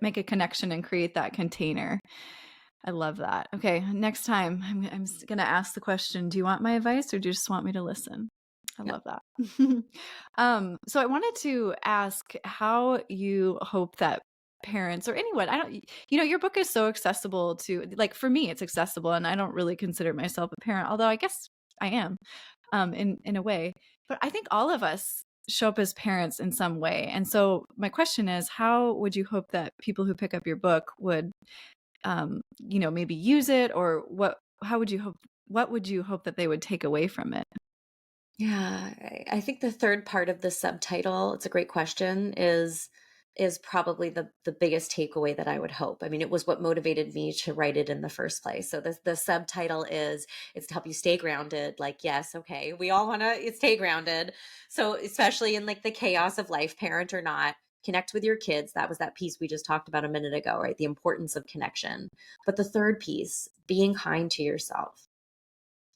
make a connection and create that container. I love that. Okay, next time I'm going to ask the question, do you want my advice or do you just want me to listen? I Yeah. love that. So I wanted to ask how you hope that parents or anyone, your book is so accessible to, like, for me, it's accessible, and I don't really consider myself a parent, although I guess I am, in a way. But I think all of us show up as parents in some way. And so my question is, how would you hope that people who pick up your book would, maybe use it, or what would you hope that they would take away from it? Yeah, I think the third part of the subtitle, it's a great question, is probably the biggest takeaway that I would hope. I mean, it was what motivated me to write it in the first place. So the subtitle it's to help you stay grounded. Like, yes, okay, we all want to stay grounded. So especially in like the chaos of life, parent or not, connect with your kids. That was that piece we just talked about a minute ago, right? The importance of connection. But the third piece, being kind to yourself.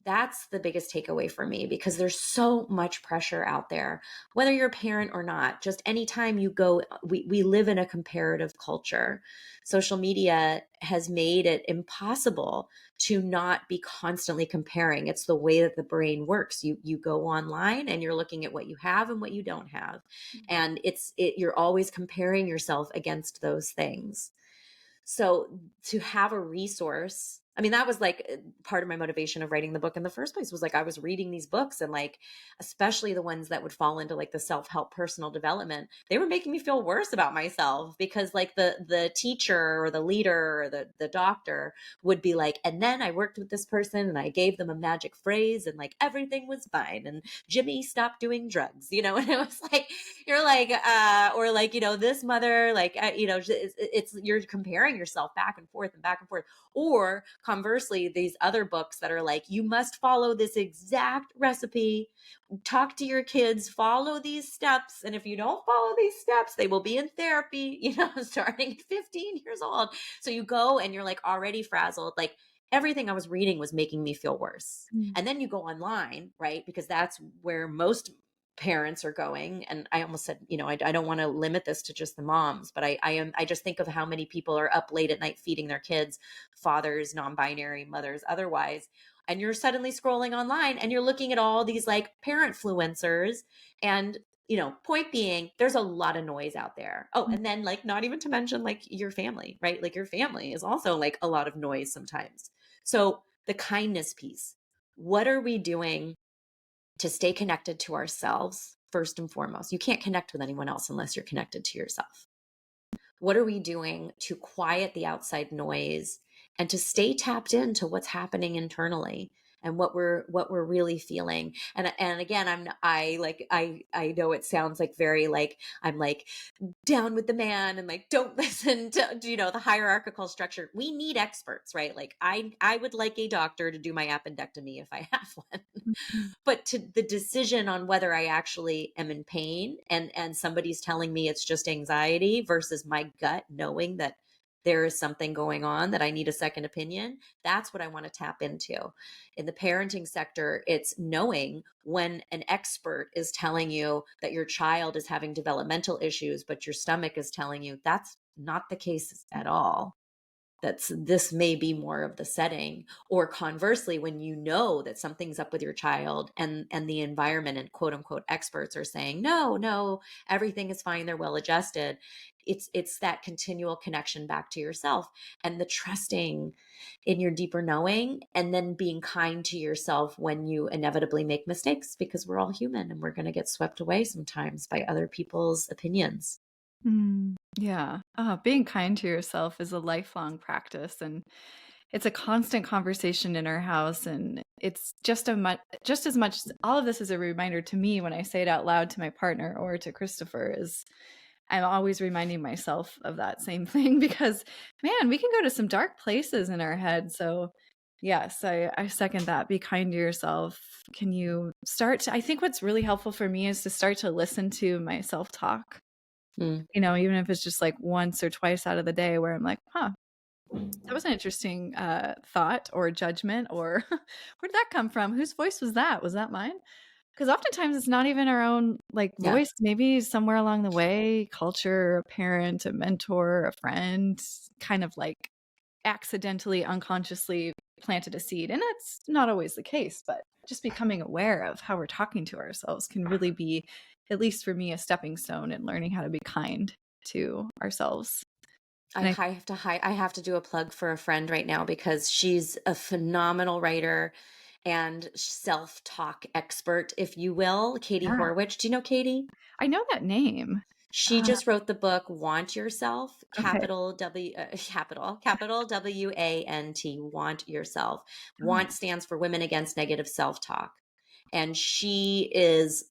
That's the biggest takeaway for me, because there's so much pressure out there, whether you're a parent or not. Just anytime you go, we live in a comparative culture. Social media has made it impossible to not be constantly comparing. It's the way that the brain works. You go online and you're looking at what you have and what you don't have. And you're always comparing yourself against those things. So to have a resource, I mean, that was like part of my motivation of writing the book in the first place, was like, I was reading these books, and like, especially the ones that would fall into like the self-help personal development, they were making me feel worse about myself, because like the teacher or the leader or the doctor would be like, and then I worked with this person and I gave them a magic phrase and like everything was fine, and Jimmy stopped doing drugs, and it was like, you're like, or like, this mother, like, you're comparing yourself back and forth and back and forth. Or conversely, these other books that are like, you must follow this exact recipe, talk to your kids, follow these steps. And if you don't follow these steps, they will be in therapy, starting at 15 years old. So you go and you're like already frazzled. Like, everything I was reading was making me feel worse. And then you go online, right? Because that's where most parents are going. And I almost said, I don't want to limit this to just the moms, but I just think of how many people are up late at night feeding their kids, fathers, non-binary, mothers, otherwise. And you're suddenly scrolling online and you're looking at all these like parent influencers. And point being, there's a lot of noise out there. Oh, and then like, not even to mention like your family, right? Like your family is also like a lot of noise sometimes. So the kindness piece, what are we doing to stay connected to ourselves first and foremost? You can't connect with anyone else unless you're connected to yourself. What are we doing to quiet the outside noise and to stay tapped into what's happening internally? and what we're really feeling. And again, I know it sounds like very like I'm like down with the man and like don't listen to the hierarchical structure. We need experts, right? Like I would like a doctor to do my appendectomy if I have one. But to the decision on whether I actually am in pain and somebody's telling me it's just anxiety versus my gut knowing that there is something going on that I need a second opinion, that's what I want to tap into. In the parenting sector, it's knowing when an expert is telling you that your child is having developmental issues, but your stomach is telling you that's not the case at all. This may be more of the setting. Or conversely, when you know that something's up with your child and the environment and quote unquote experts are saying, no, everything is fine, they're well adjusted. It's that continual connection back to yourself and the trusting in your deeper knowing, and then being kind to yourself when you inevitably make mistakes, because we're all human and we're going to get swept away sometimes by other people's opinions. Yeah. Being kind to yourself is a lifelong practice, and it's a constant conversation in our house. And it's just as much, all of this is a reminder to me when I say it out loud to my partner or to Christopher, is I'm always reminding myself of that same thing, because man, we can go to some dark places in our head. So yes, I second that. Be kind to yourself. Can you I think what's really helpful for me is to start to listen to my self-talk. Even if it's just like once or twice out of the day where I'm like, that was an interesting thought or judgment, or where did that come from? Whose voice was that? Was that mine? Because oftentimes it's not even our own voice. Maybe somewhere along the way, culture, a parent, a mentor, a friend kind of like accidentally, unconsciously planted a seed. And that's not always the case, but just becoming aware of how we're talking to ourselves can really be, at least for me, a stepping stone in learning how to be kind to ourselves. I have to do a plug for a friend right now, because she's a phenomenal writer and self-talk expert, if you will. Katie Horwich. Do you know Katie? I know that name. She just wrote the book Want Yourself, Okay. capital WANT, Want Yourself. Want stands for Women Against Negative Self-Talk. And she is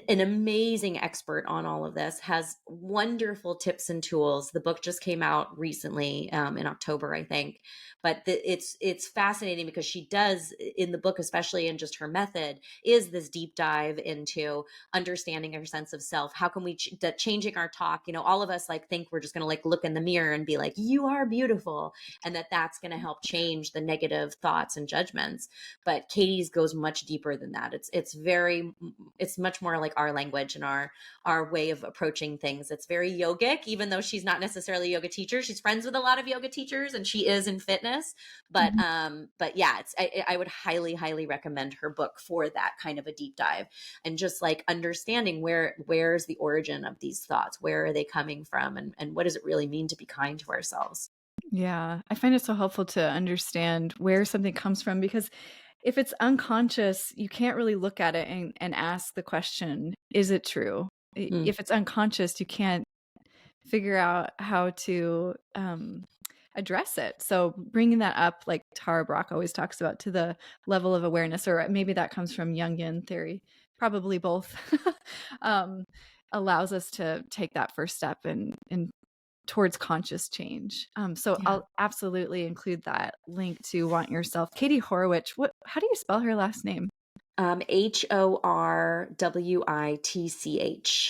an amazing expert on all of this, has wonderful tips and tools. The book just came out recently in October, I think. But it's fascinating, because she does, in the book, especially in just her method, is this deep dive into understanding our sense of self. How can we changing our talk? All of us think we're just going to look in the mirror and be like, you are beautiful, and that's going to help change the negative thoughts and judgments. But Katie's goes much deeper than that. It's much more like our language and our way of approaching things. It's very yogic, even though she's not necessarily a yoga teacher. She's friends with a lot of yoga teachers, and she is in fitness. But yeah, I would highly recommend her book for that kind of a deep dive, and just understanding where's the origin of these thoughts, where are they coming from, and what does it really mean to be kind to ourselves. Yeah, I find it so helpful to understand where something comes from, because if it's unconscious, you can't really look at it and ask the question, is it true? If it's unconscious, you can't figure out how to address it. So bringing that up, like Tara Brach always talks about, to the level of awareness, or maybe that comes from Jungian theory, probably both, allows us to take that first step and towards conscious change. So yeah. I'll absolutely include that link to Want Yourself. Katie Horwich, how do you spell her last name? Horwitch.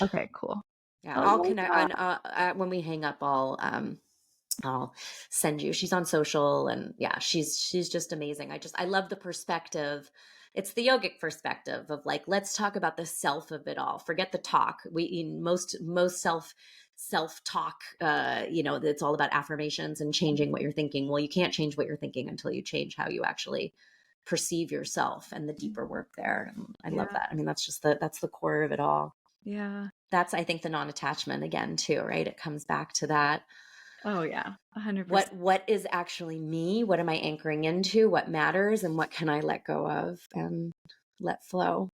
Okay, cool. Yeah, I'll connect when we hang up. I'll send you. She's on social, and yeah, she's just amazing. I love the perspective. It's the yogic perspective of let's talk about the self of it all. Forget the talk. Most self-talk, it's all about affirmations and changing what you're thinking. Well, you can't change what you're thinking until you change how you actually perceive yourself, and the deeper work there. I love that. I mean, that's the core of it all. Yeah. That's, I think, the non-attachment again too, right? It comes back to that. Oh yeah, 100%. What is actually me? What am I anchoring into? What matters, and what can I let go of and let flow?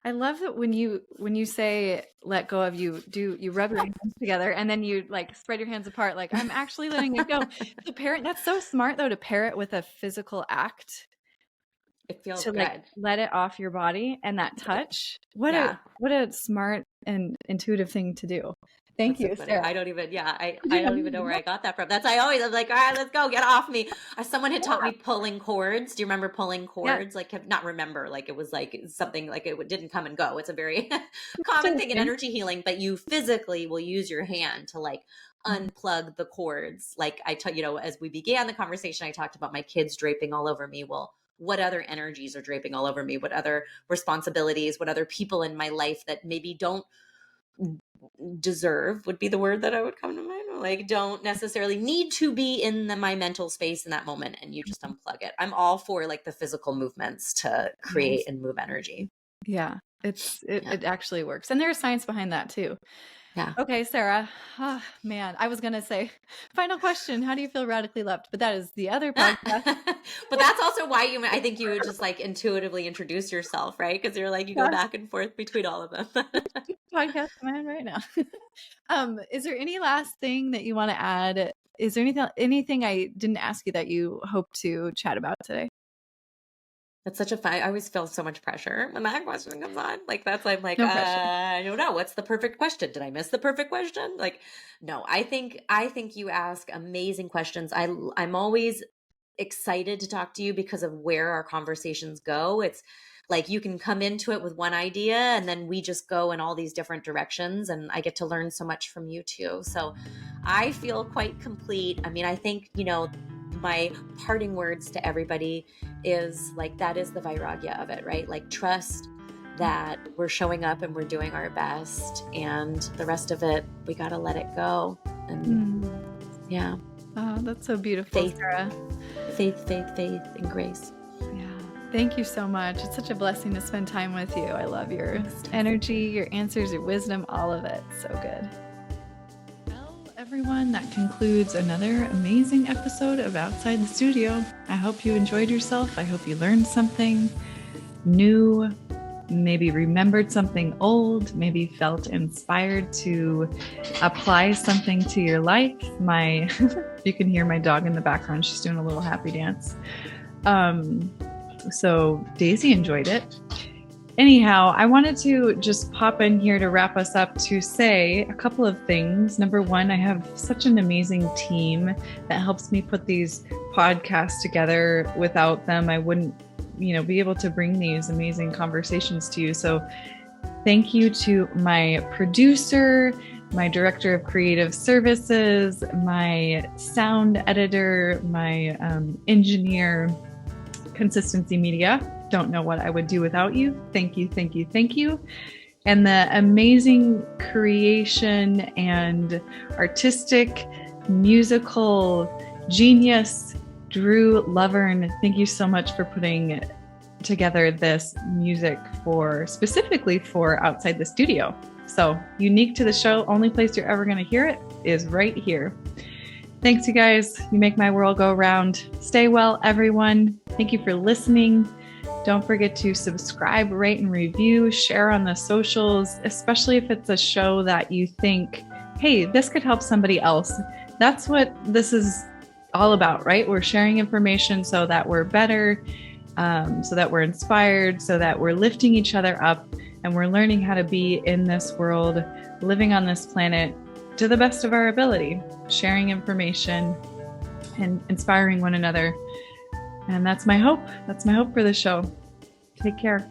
I love that when you say let go of, you rub your hands together and then you spread your hands apart, I'm actually letting it go. That's so smart though, to pair it with a physical act. It feels to good. like let it off your body, and that touch. What Yeah. a smart and intuitive thing to do. Thank That's you, so funny. Sarah. I don't even know where I got that from. I'm like, all right, let's go, get off me. Someone had taught me pulling cords. Do you remember pulling cords? Like, not remember, like it was like something like it didn't come and go. It's a very common thing in energy healing, but you physically will use your hand to like unplug the cords. Like as we began the conversation, I talked about my kids draping all over me. Well, what other energies are draping all over me? What other responsibilities? What other people in my life that maybe don't deserve would be the word that I would come to mind. Like, don't necessarily need to be in my mental space in that moment, and you just unplug it. I'm all for like the physical movements to create and move energy. Yeah, it actually works, and there's science behind that too. Yeah. Okay, Sarah. Oh, man, I was gonna say final question. How do you feel radically left? But that is the other podcast. But that's also why I think you would just like intuitively introduce yourself, right? Because you're like you go back and forth between all of them. Podcast man right now. Is there any last thing that you want to add? Is there anything I didn't ask you that you hope to chat about today? That's such a fun. I always feel so much pressure when that question comes on. Like that's I'm like, No pressure. I don't know. What's the perfect question? Did I miss the perfect question? Like, no. I think you ask amazing questions. I'm always excited to talk to you because of where our conversations go. It's like you can come into it with one idea and then we just go in all these different directions, and I get to learn so much from you too. So I feel quite complete. I mean, I think, my parting words to everybody is like, that is the vairagya of it, right? Like, trust that we're showing up and we're doing our best, and the rest of it, we got to let it go. And yeah. Oh, that's so beautiful, Sarah. Faith, and grace. Yeah. Thank you so much. It's such a blessing to spend time with you. I love your energy, your answers, your wisdom, all of it. So good. Everyone, that concludes another amazing episode of Outside the Studio. I hope you enjoyed yourself. I hope you learned something new, maybe remembered something old, maybe felt inspired to apply something to your life. You can hear my dog in the background. She's doing a little happy dance. So Daisy enjoyed it. Anyhow, I wanted to just pop in here to wrap us up to say a couple of things. Number one, I have such an amazing team that helps me put these podcasts together. Without them, I wouldn't, be able to bring these amazing conversations to you. So thank you to my producer, my director of creative services, my sound editor, my engineer, Consistency Media. Don't know what I would do without you. Thank you, thank you, thank you. And the amazing creation and artistic musical genius, Drew Lovern. Thank you so much for putting together this music specifically for Outside the Studio. So unique to the show, only place you're ever going to hear it is right here. Thanks, you guys. You make my world go round. Stay well, everyone. Thank you for listening. Don't forget to subscribe, rate, and review, share on the socials, especially if it's a show that you think, hey, this could help somebody else. That's what this is all about, right? We're sharing information so that we're better, so that we're inspired, so that we're lifting each other up, and we're learning how to be in this world, living on this planet to the best of our ability, sharing information and inspiring one another. And that's my hope. That's my hope for the show. Take care.